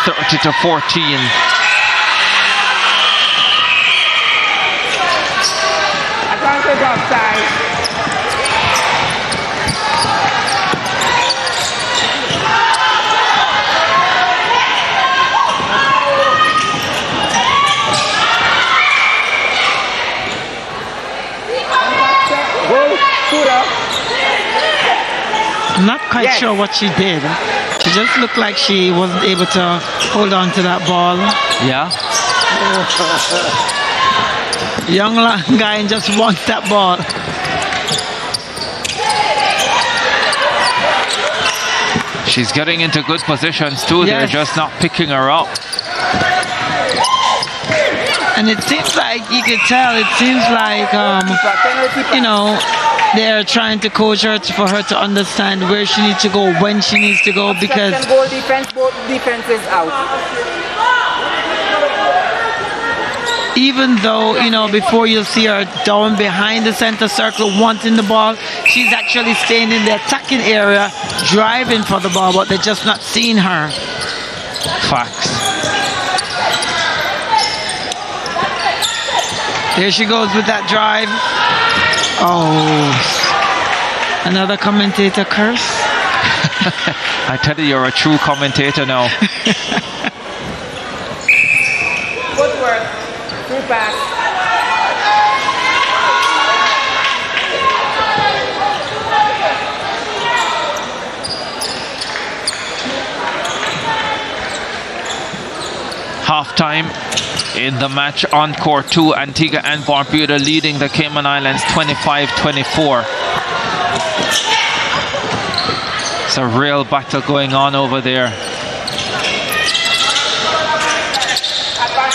(30-14). Advantage offside. I'm not quite sure what she did. It just looked like she wasn't able to hold on to that ball. Yeah. Young guy just wants that ball. She's getting into good positions too. Yes. They're just not picking her up. And it seems like, you can tell, it seems like, they're trying to coach her for her to understand where she needs to go, when she needs to go, because Goal defense, both defenses out. even though, before you'll see her down behind the center circle wanting the ball, she's actually staying in the attacking area, driving for the ball, but they're just not seeing her. Facts. There she goes with that drive. Oh, another commentator curse. I tell you, you're a true commentator now. Footwork. Through pass. Half-time in the match on court 2. Antigua and Barbuda leading the Cayman Islands 25-24. It's a real battle going on over there.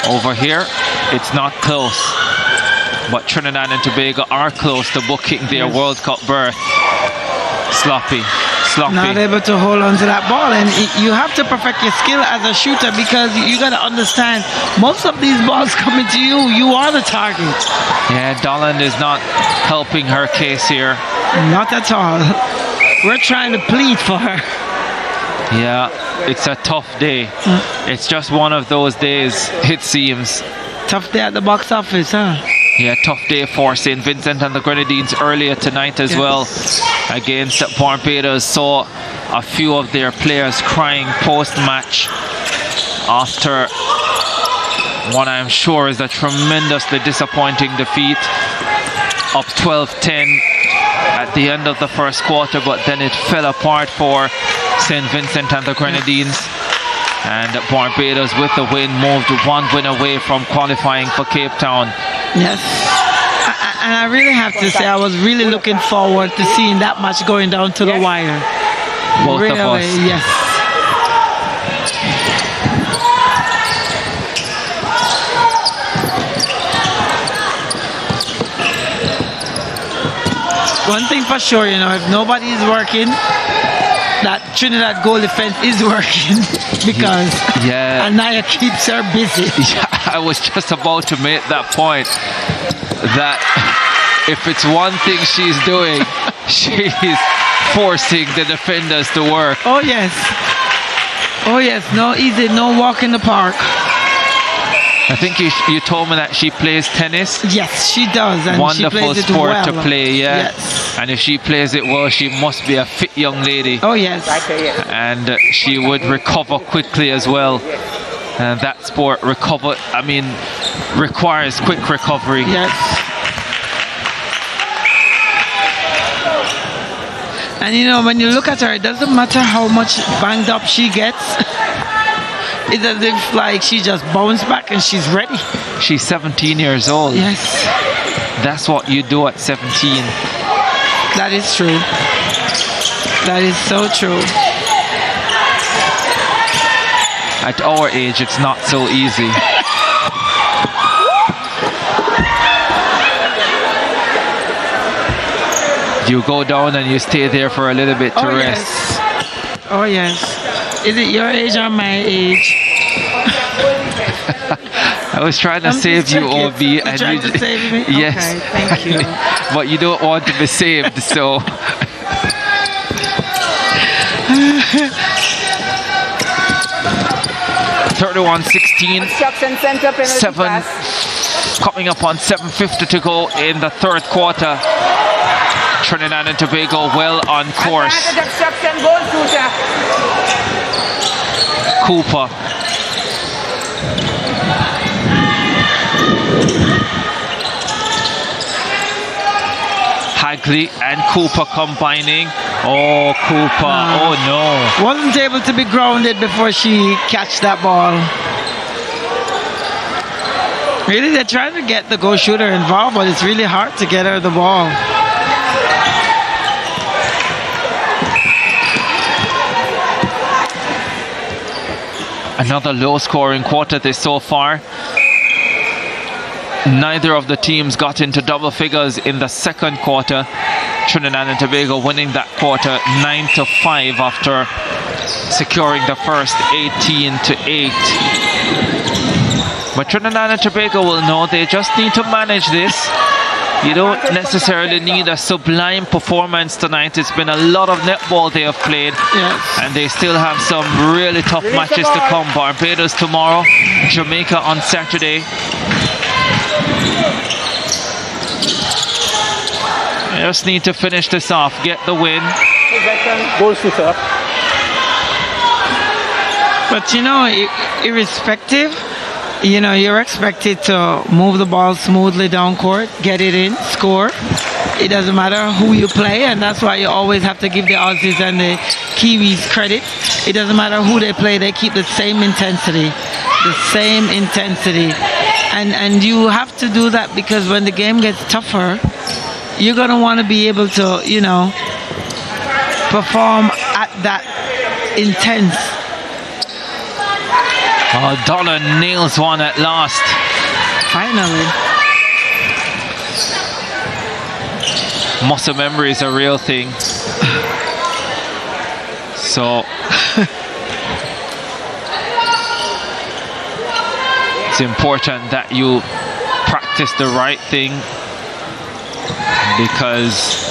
Over here, it's not close. But Trinidad and Tobago are close to booking their World Cup berth. Sloppy. Not able to hold on to that ball, and you have to perfect your skill as a shooter, because you got to understand, most of these balls coming to you, you are the target. Yeah, Dolland is not helping her case here. Not at all. We're trying to plead for her. Yeah, it's a tough day. It's just one of those days, it seems. Tough day at the box office, huh? Yeah, tough day for St. Vincent and the Grenadines earlier tonight as well against Barbados. Saw a few of their players crying post-match after what I'm sure is a tremendously disappointing defeat, up 12-10 at the end of the first quarter, but then it fell apart for St. Vincent and the Grenadines. And Barbados, with the win, moved one win away from qualifying for Cape Town. Yes. And I really have to say, I was really looking forward to seeing that match going down to the wire. Both really, of us. Yes. One thing for sure, you know, if nobody is working, that Trinidad goal defense is working because Anaya keeps her busy. Yeah, I was just about to make that point, that if it's one thing she's doing, she's forcing the defenders to work. Oh yes. Oh yes, no easy, no walk in the park. I think you told me that she plays tennis. Yes, she does. And wonderful she plays it sport well. to play, yeah. Yes. And if she plays it well, she must be a fit young lady. Oh yes. And she would recover quickly as well. And that sport requires quick recovery. Yes. And you know, when you look at her, it doesn't matter how much banged up she gets. It's as if like she just bounced back and she's ready. She's 17 years old. Yes. That's what you do at 17. That is true. That is so true. At our age, it's not so easy. You go down and you stay there for a little bit to rest. Yes. Oh yes. Is it your age or my age? I was trying to save you, OB. You're trying to save me? Yes. Okay, thank you. But you don't want to be saved, so. 31-16. Coming up on 7:50 to go in the third quarter. Trinidad and Tobago well on course. Cooper. Hagley and Cooper combining. Oh, Cooper. Oh, no. Wasn't able to be grounded before she catch that ball. Really, they're trying to get the goal shooter involved, but it's really hard to get her the ball. Another low-scoring quarter this so far. Neither of the teams got into double figures in the second quarter. Trinidad and Tobago winning that quarter 9-5 after securing the first 18-8. But Trinidad and Tobago will know they just need to manage this. You don't necessarily need a sublime performance tonight. It's been a lot of netball they have played. Yes. And they still have some really tough matches to come. Barbados tomorrow, Jamaica on Saturday. They just need to finish this off, get the win. Goal shooter. But you know, irrespective, you know, you're expected to move the ball smoothly down court, get it in, score. It doesn't matter who you play, and that's why you always have to give the Aussies and the Kiwis credit. It doesn't matter who they play, they keep the same intensity. The same intensity. And you have to do that because when the game gets tougher, you're going to want to be able to, you know, perform at that intense. Oh, Donna nails one at last. Finally. Muscle memory is a real thing. So it's important that you practice the right thing, because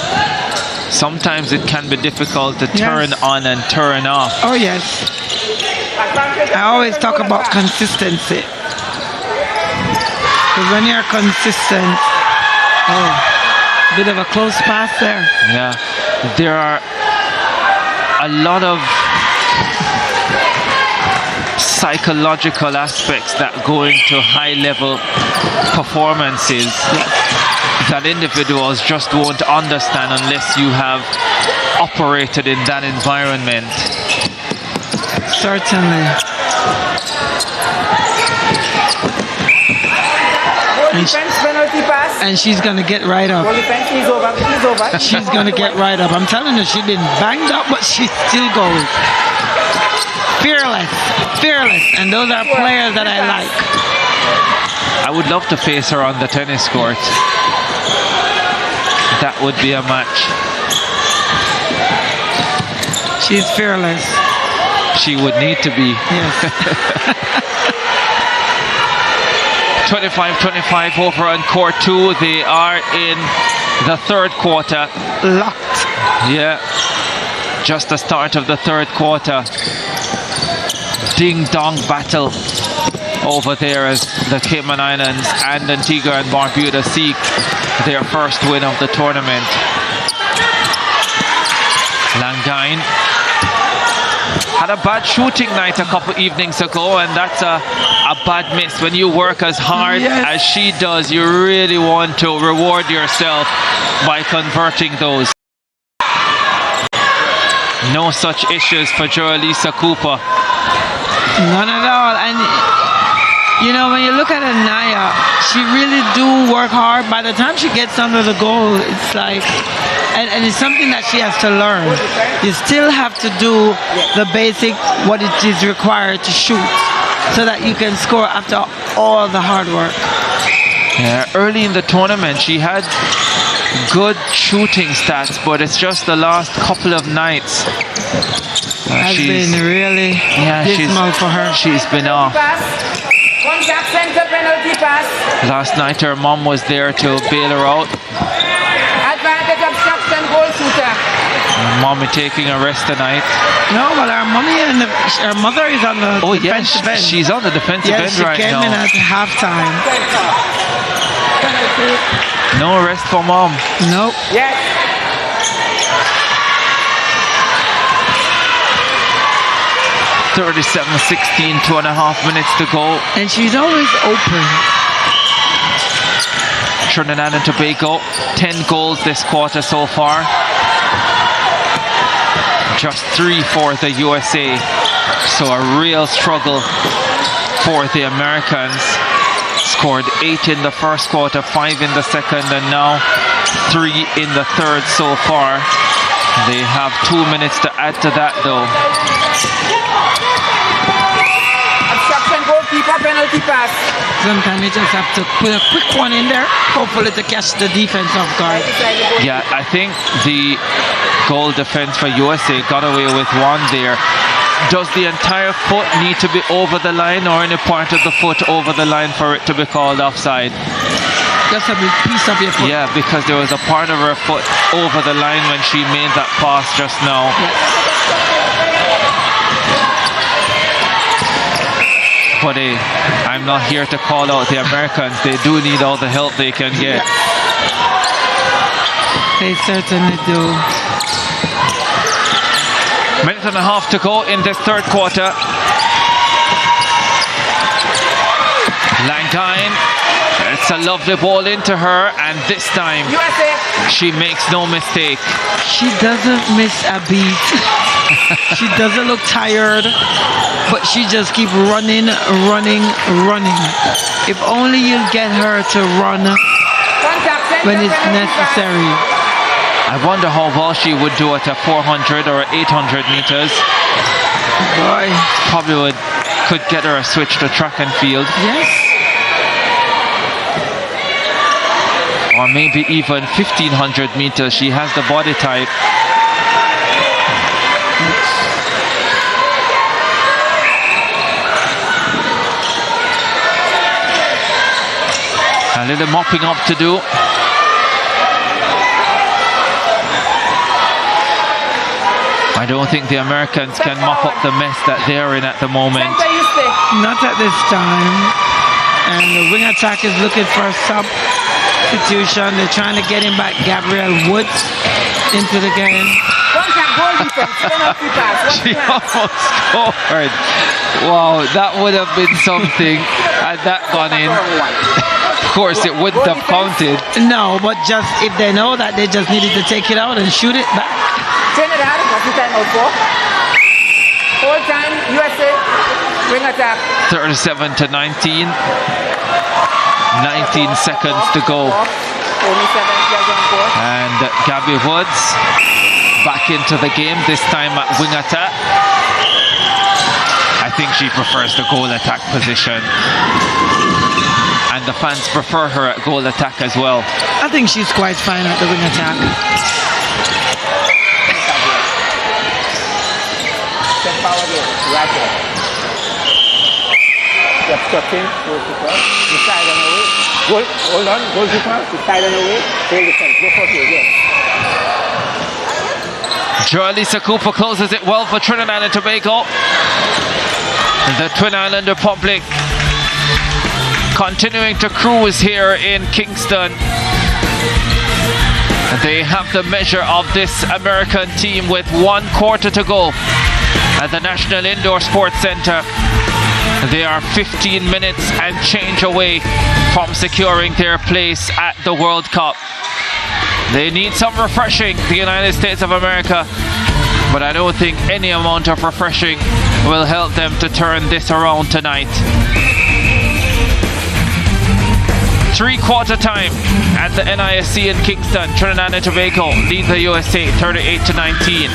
sometimes it can be difficult to turn on and turn off. Oh yes. I always talk about consistency. Because when you're consistent, bit of a close pass there. Yeah, there are a lot of psychological aspects that go into high-level performances that individuals just won't understand unless you have operated in that environment. Certainly. And she's going to get right up. She's going to get right up. I'm telling you, she's been banged up, but she's still going. Fearless. Fearless. And those are players that I like. I would love to face her on the tennis court. That would be a match. She's fearless. She would need to be. Yes. 25-25 over on court 2. They are in the third quarter. Locked. Yeah. Just the start of the third quarter. Ding-dong battle over there as the Cayman Islands and Antigua and Barbuda seek their first win of the tournament. Langain had a bad shooting night a couple evenings ago, and that's a bad miss. When you work as hard as she does, you really want to reward yourself by converting those. No such issues for Joelisa Cooper. None at all. And you know, when you look at Anaya, she really do work hard. By the time she gets under the goal, it's like, and it's something that she has to learn. You still have to do the basic, what it is required to shoot, so that you can score after all the hard work. Yeah, early in the tournament, she had good shooting stats, but it's just the last couple of nights. Has been really dismal for her. She's been off. Last night her mom was there to bail her out. Advantage obstruction goal shooter. Mommy taking a rest tonight. No, well, our mommy and her mother is on the defensive end. She's on the defensive end right now. She came in at halftime. No rest for mom. Nope. Yes. (37-16), 2.5 minutes to go. And she's always open. Trinidad and Tobago, 10 goals this quarter so far. Just 3 for the USA. So a real struggle for the Americans. Scored 8 in the first quarter, 5 in the second, and now 3 in the third so far. They have 2 minutes to add to that though. Obstruction goalkeeper penalty pass. Sometimes you just have to put a quick one in there, hopefully to catch the defense off guard. Yeah, I think the goal defense for USA got away with one there. Does the entire foot need to be over the line, or any part of the foot over the line for it to be called offside? Just a big piece of your foot. Yeah, because there was a part of her foot over the line when she made that pass just now. But hey, I'm not here to call out the Americans. They do need all the help they can get. They certainly do. Minute and a half to go in this third quarter. Langain, it's a lovely ball into her, and this time she makes no mistake. She doesn't miss a beat. She doesn't look tired, but she just keeps running. If only you get her to run when it's necessary. I wonder how well she would do at a 400 or 800 meters. Boy, probably could get her a switch to track and field. Yes. Or maybe even 1500 meters. She has the body type. A little mopping up to do. don't think the Americans can mop up the mess that they're in at the moment. Not at this time. And the wing attack is looking for a substitution. They're trying to get him back, Gabrielle Woods, into the game. She almost scored. Wow, that would have been something had that gone in. Of course, it wouldn't have counted. No, but just if they know that, they just needed to take it out and shoot it back. Trinidad, what's the time out for? Whole time, USA, wing attack. 37 to 19. 19 seconds to go. Only 7 players on court. And Gabby Woods back into the game, this time at wing attack. I think she prefers the goal attack position. And the fans prefer her at goal attack as well. I think she's quite fine at the wing attack. Step power here, right there. Step structuring, goalkeeper. Decide on the way. Goal, hold on, goalkeeper. Decide on the way. Hold the fence. Go for it, yes. Joelisa Cooper closes it well for Trinidad and Tobago. The Twin Island Republic continuing to cruise here in Kingston. They have the measure of this American team with 1 quarter to go at the National Indoor Sports Center. They are 15 minutes and change away from securing their place at the World Cup. They need some refreshing, the United States of America, but I don't think any amount of refreshing will help them to turn this around tonight. 3/4 time at the NISC in Kingston. Trinidad and Tobago lead the USA 38 to 19.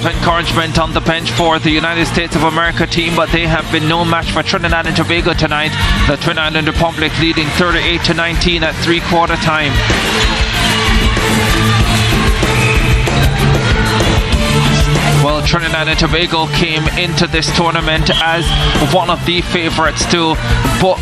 Encouragement on the bench for the United States of America team, but they have been no match for Trinidad and Tobago tonight. The Twin Island Republic leading 38 to 19 at 3/4 time. Well, Trinidad and Tobago came into this tournament as one of the favourites to book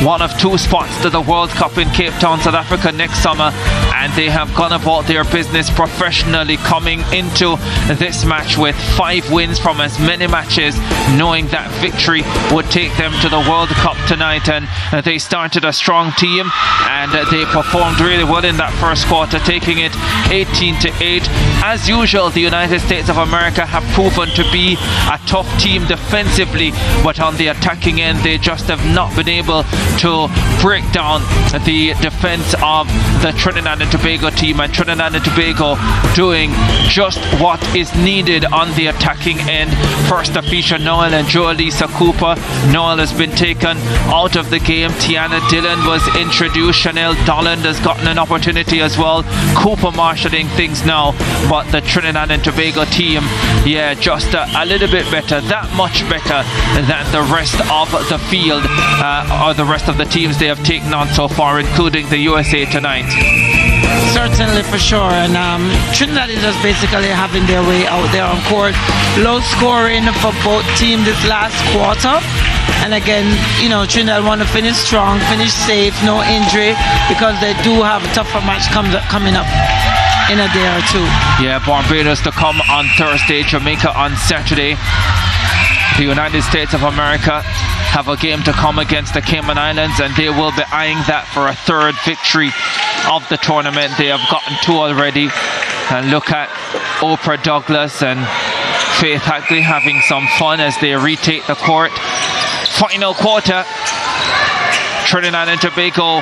one of 2 spots to the World Cup in Cape Town, South Africa next summer, and they have gone about their business professionally, coming into this match with 5 wins from as many matches, knowing that victory would take them to the World Cup tonight. And they started a strong team and they performed really well in that first quarter, taking it 18 to 8. As usual, the United States of America have proven to be a tough team defensively, but on the attacking end they just have not been able to break down the defense of the Trinidad and Tobago team, and Trinidad and Tobago doing just what is needed on the attacking end. First, Afisha Noel and Joelisa Cooper. Noel has been taken out of the game. Tiana Dillon was introduced. Chanel Dolland has gotten an opportunity as well. Cooper marshalling things now, but the Trinidad and Tobago team, yeah, just a little bit better, that much better than the rest of the field, or the rest of the teams they have taken on so far, including the USA tonight. Certainly, for sure. And Trinidad is just basically having their way out there on court. Low scoring for both teams this last quarter. And again, you know, Trinidad want to finish strong, finish safe, no injury, because they do have a tougher match coming up in a day or two. Yeah, Barbados to come on Thursday, Jamaica on Saturday. The United States of America have a game to come against the Cayman Islands, and they will be eyeing that for a third victory of the tournament. They have gotten 2 already. And look at Oprah Douglas and Faith Hackley having some fun as they retake the court. Final quarter, Trinidad and Tobago.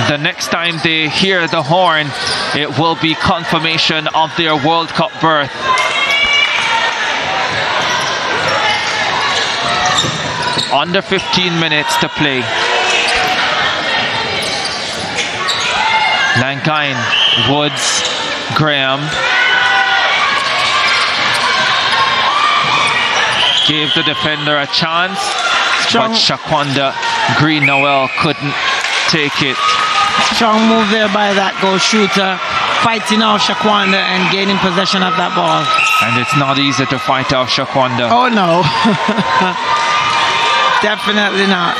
The next time they hear the horn, it will be confirmation of their World Cup berth. Under 15 minutes to play. Langine, Woods, Graham. Gave the defender a chance, but Shaquanda Green Noel couldn't take it. Strong move there by that goal shooter, fighting off Shaquanda and gaining possession of that ball. And it's not easy to fight off Shaquanda. Oh no. Definitely not.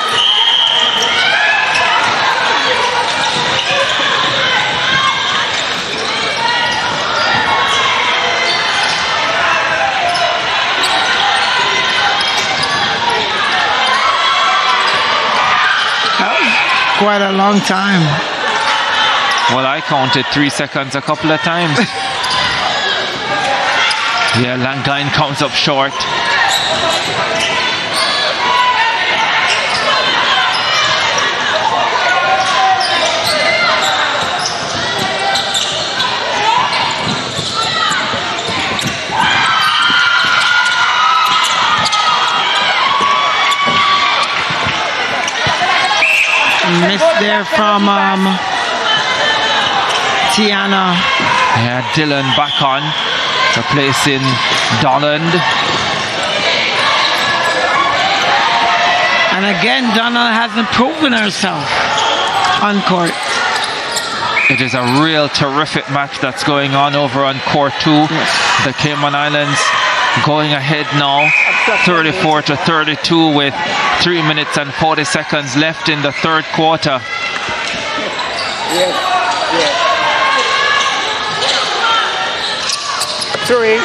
That was quite a long time. Well, I counted 3 seconds a couple of times. Yeah, Langine comes up short. Missed there from Tiana. Yeah, Dylan back on, replacing Donald. And again, Donald hasn't proven herself on court. It is a real terrific match that's going on over on court 2. Yes. The Cayman Islands going ahead now, 34-32 with 3 minutes and 40 seconds left in the third quarter. Yes, yes. 3.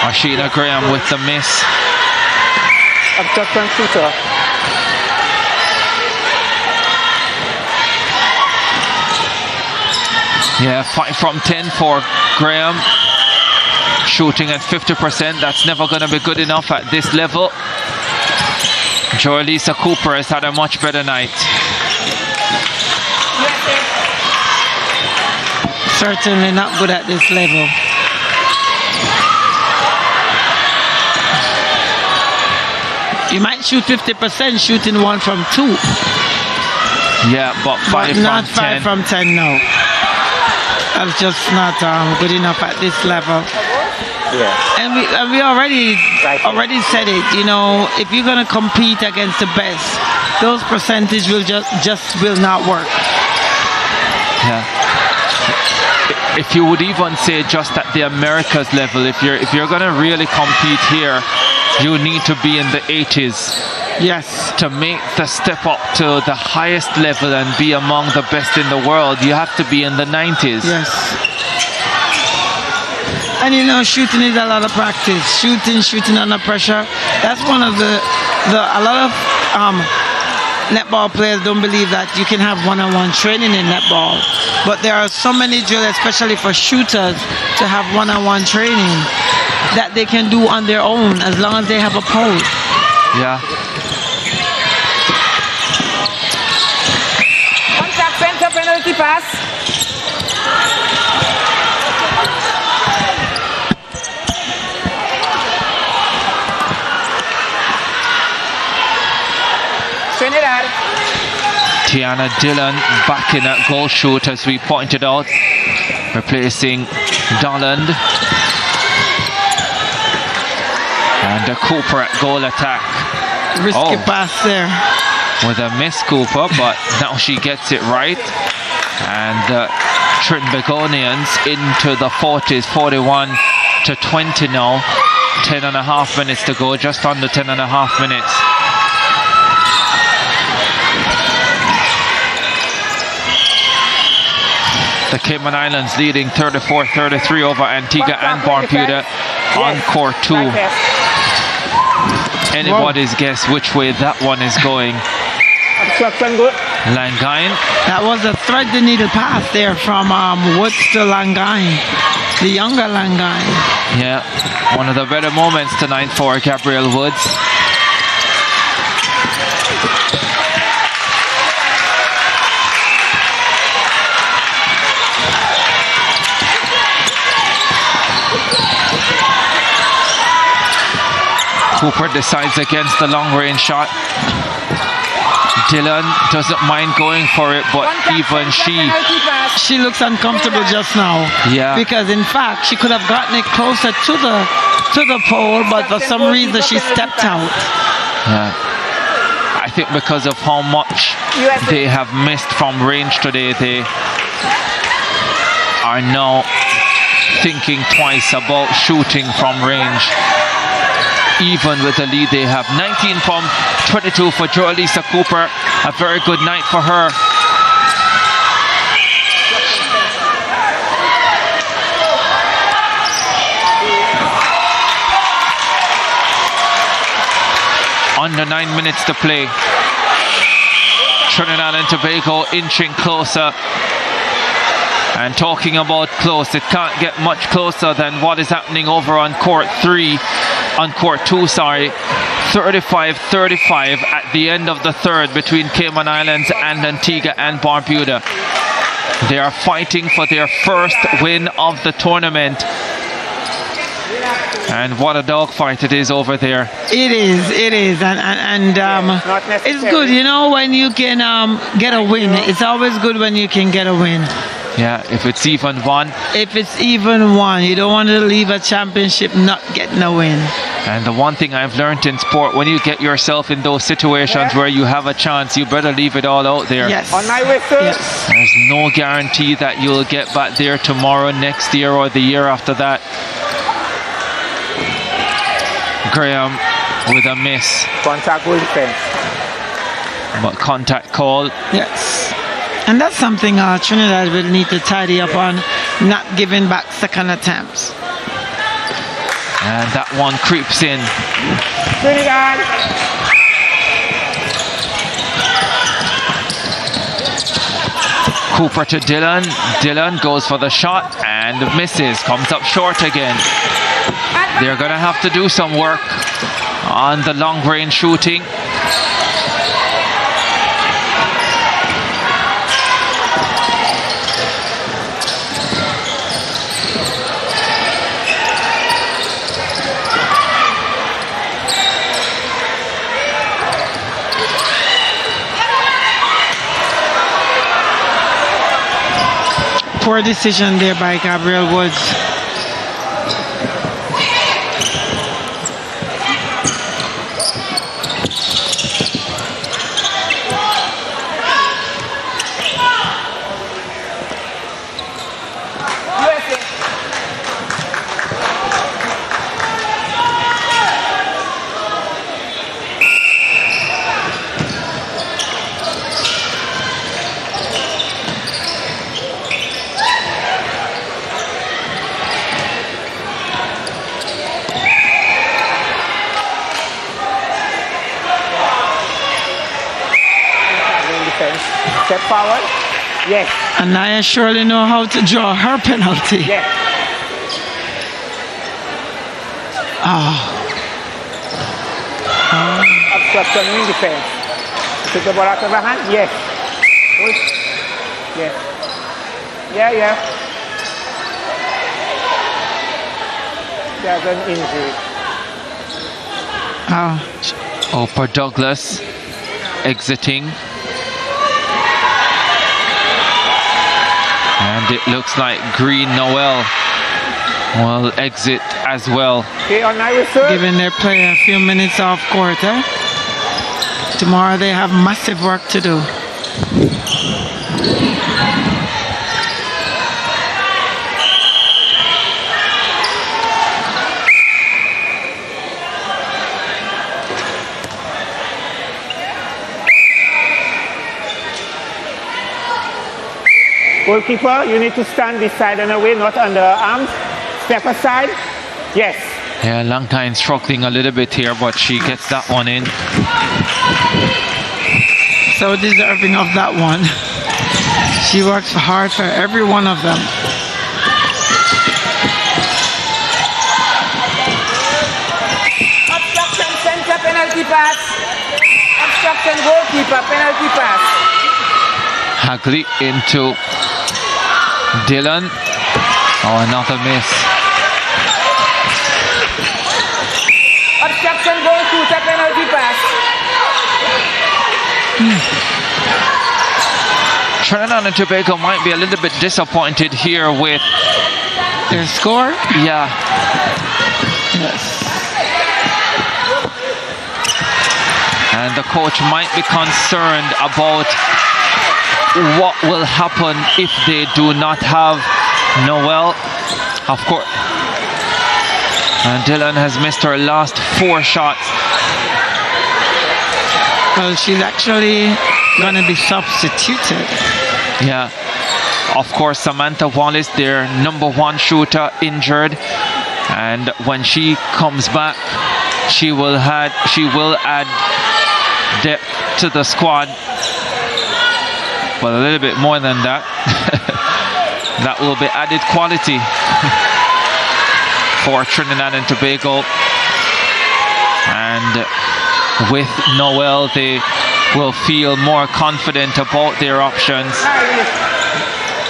Ashina Graham with the miss. Obstruction shooter. Yeah, 5 from 10 for Graham. Shooting at 50%. That's never going to be good enough at this level. Joelisa Cooper has had a much better night. Certainly not good at this level. You might shoot 50% shooting 1 from 2. Yeah, but 5 from 10. Not 5 from 10, no. That's just not good enough at this level. Yeah. And we already said it, you know, if you're gonna compete against the best, those percentages will just will not work. Yeah. If you would even say just at the Americas level, if you're gonna really compete here, you need to be in the 80s. Yes. To make the step up to the highest level and be among the best in the world, you have to be in the 90s. Yes. And you know, shooting is a lot of practice. Shooting under pressure. That's one of a lot of netball players don't believe that you can have one-on-one training in netball. But there are so many drills, especially for shooters, to have one-on-one training that they can do on their own as long as they have a pole. Yeah. Contact center penalty pass. Trinidad. Tiana Dillon back in at goal shoot, as we pointed out, replacing Donald. And Cooper at goal attack. Risky pass there. with a miss, Cooper, but now she gets it right. And Trinbagonians into the 40s, 41-20 now. 10.5 minutes to go, just under 10.5 minutes. The Cayman Islands leading 34-33 over Antigua and Barbuda on court 2. Anybody's guess which way that one is going. Langain. That was a thread the needle pass there from Woods to Langain, the younger Langain. Yeah, one of the better moments tonight for Gabrielle Woods. Cooper decides against the long range shot. Dillon doesn't mind going for it, but even she looks uncomfortable just now. Yeah. Because in fact she could have gotten it closer to the pole, but for some reason she stepped out. Yeah. I think because of how much they have missed from range today, they are now thinking twice about shooting from range. Even with the lead they have. 19 from 22 for Joelisa Cooper. A very good night for her. Under 9 minutes to play. Trinidad and Tobago inching closer. And talking about close, it can't get much closer than what is happening over on court 3. On court 2, sorry. 35-35 at the end of the third between Cayman Islands and Antigua and Barbuda. They are fighting for their first win of the tournament. And what a dogfight it is over there. It is, and it's good, you know, when you can get a win. It's always good when you can get a win. Yeah, if it's even one. If it's even one, you don't want to leave a championship not getting a win. And the one thing I've learned in sport, when you get yourself in those situations where you have a chance, you better leave it all out there. Yes. On my whistle. Yes. There's no guarantee that you'll get back there tomorrow, next year, or the year after that. Graham with a miss. Contact goal defense. But contact call. Yes. And that's something Trinidad will need to tidy up on, not giving back second attempts. And that one creeps in. Trinidad. Cooper to Dillon. Dillon goes for the shot and misses. Comes up short again. They're going to have to do some work on the long range shooting. Poor decision there by Gabrielle Woods. Step forward. Yes. And Naya surely know how to draw her penalty. Yes. Obstruction in defense. Take the ball out of the hand. Yes. Push. Yes. Yeah. There's an injury. Oprah Douglas exiting. And it looks like Green Noel will exit as well. Okay, on my whistle. Giving their player a few minutes off court, Tomorrow they have massive work to do. Goalkeeper, you need to stand this side and away, not under her arms. Step aside. Yes. Yeah, Langtine struggling a little bit here, but she gets that one in. So deserving of that one. She works hard for every one of them. Obstruction center, penalty pass. Obstruction goalkeeper, penalty pass. Hagley into Dillon. Oh, another miss. Obstruction goalkeeper, penalty pass. Trinidad and Tobago might be a little bit disappointed here with their score. Yeah. Yes. And the coach might be concerned about what will happen if they do not have Noel, of course. And Dillon has missed her last 4 shots. Well, she's actually going to be substituted. Yeah. Of course, Samantha Wallace, their #1 shooter, injured. And when she comes back, she will add depth to the squad. Well, a little bit more than that. That will be added quality for Trinidad and Tobago. And with Noel, they will feel more confident about their options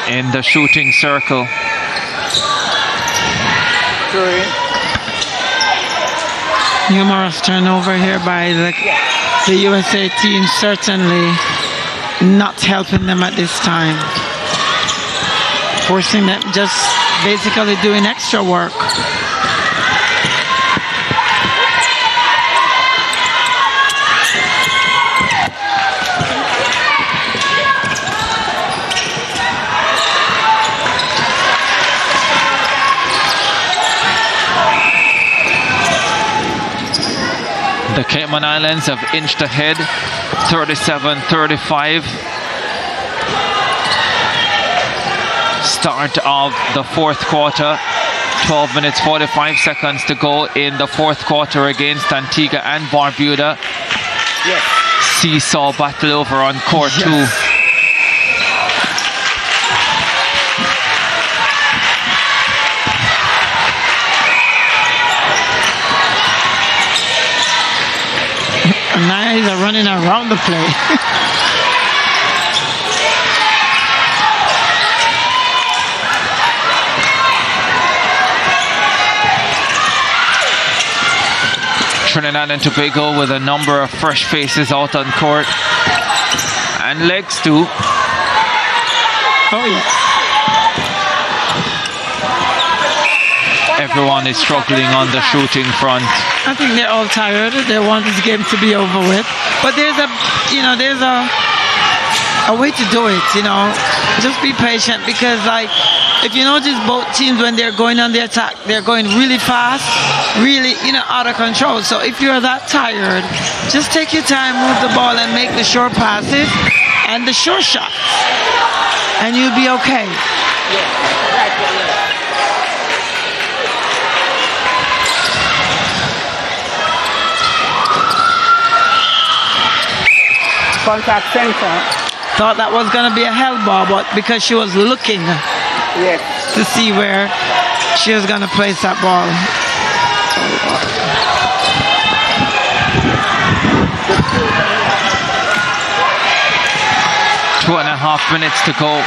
in the shooting circle. Numerous turnover here by the USA team, certainly not helping them at this time. Forcing them just basically doing extra work. The Cayman Islands have inched ahead, 37-35. Start of the 4th quarter, 12 minutes 45 seconds to go in the 4th quarter against Antigua and Barbuda. Yes. Seesaw battle over on court 2. Nice, are running around the play. Trinidad and Tobago with a number of fresh faces out on court. And legs too. Oh, yes. Everyone is struggling on the shooting front. I think they're all tired. They want this game to be over with. But there's a way to do it, Just be patient because, if you notice both teams when they're going on the attack, they're going really fast, really, out of control. So if you're that tired, just take your time, move the ball and make the short passes and the short shots. And you'll be okay. Contact center. Thought that was going to be a hell ball, but because she was looking to see where she was going to place that ball. 2.5 minutes to go.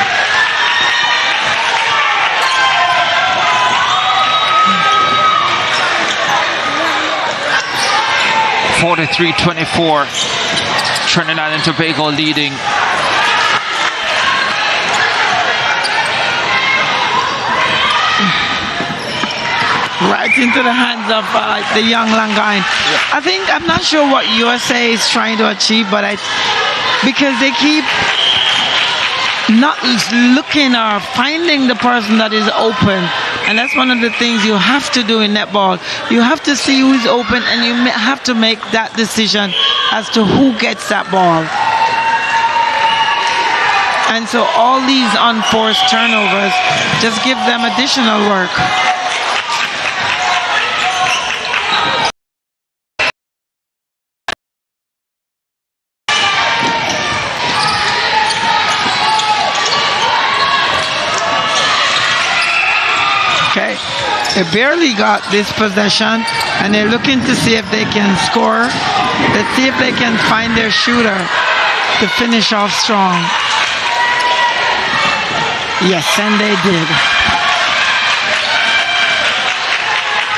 (43-24). Trinidad and Tobago leading. right into the hands of the young Langain. I'm not sure what USA is trying to achieve, but because they keep not looking or finding the person that is open. And that's one of the things you have to do in netball. You have to see who is open, and you have to make that decision as to who gets that ball. And so all these unforced turnovers just give them additional work. Okay, they barely got this possession, and they're looking to see if they can score. Let's see if they can find their shooter to finish off strong. Yes, and they did.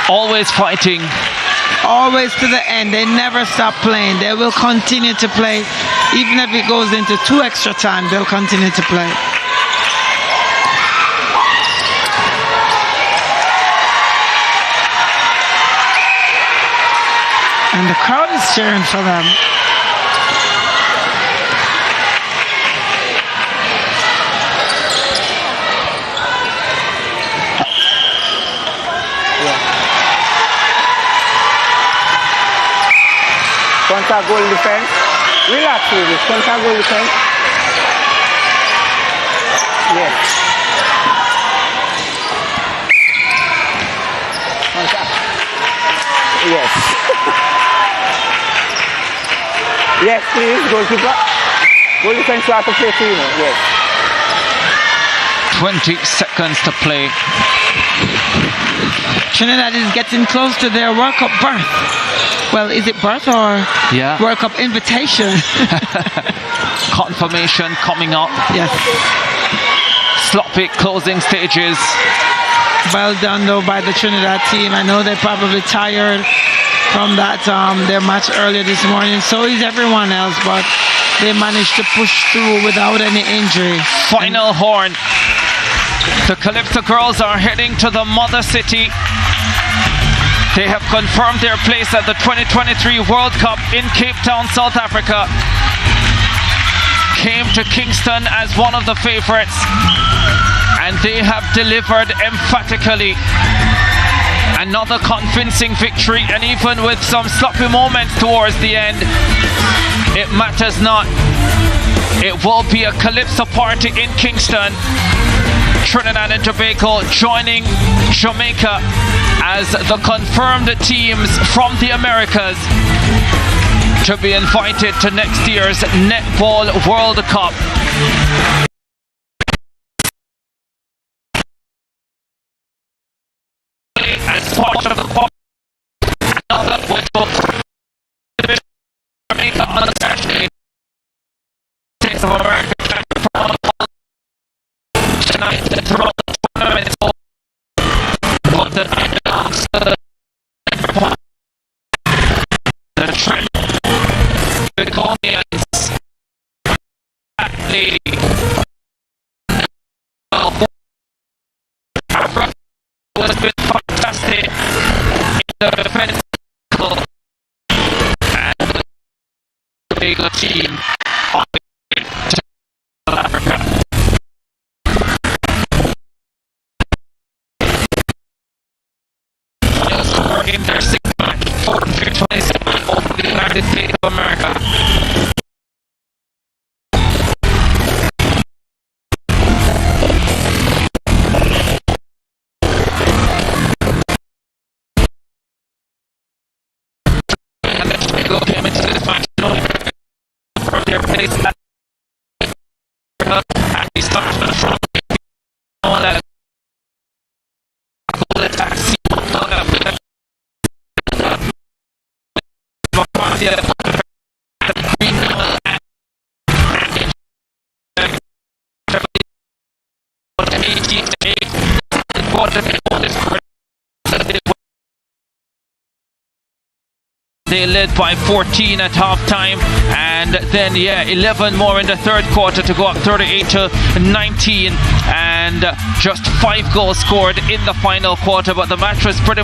Always fighting. Always to the end. They never stop playing. They will continue to play. Even if it goes into 2 extra time, they'll continue to play. And the crowd is cheering for them. Contact goal defense. Relax with this. Contact goal defense. Yes. Contact. Yes. Yes, please. Goalkeeper. Goal defense, you have to play too, you know. Yes. 20 seconds to play. Trinidad is getting close to their World Cup berth. Well, is it berth or World Cup invitation? Confirmation coming up. Yes. Sloppy closing stages. Well done though by the Trinidad team. I know they're probably tired from that their match earlier this morning. So is everyone else, but they managed to push through without any injury. Final horn. The Calypso girls are heading to the mother city. They have confirmed their place at the 2023 World Cup in Cape Town, South Africa. Came to Kingston as one of the favorites, and they have delivered emphatically. Another convincing victory, and even with some sloppy moments towards the end, it matters not. It will be a Calypso party in Kingston. Trinidad and Tobago joining Jamaica as the confirmed teams from the Americas to be invited to next year's Netball World Cup. As part of the another which will Jamaica on Saturday. States of America tonight the Toronto tournament. But the night belongs to the trend. The Colombians. That lady. Was been fantastic in the defense and the Tobago team on the way to South Africa. In their 6th match, 4-27 over the United States of America. And then Tobago came into this match from their place at and he started the front. All that goal attack They led by 14 at halftime, and then 11 more in the third quarter to go up 38-19, and just 5 goals scored in the final quarter, but the match was pretty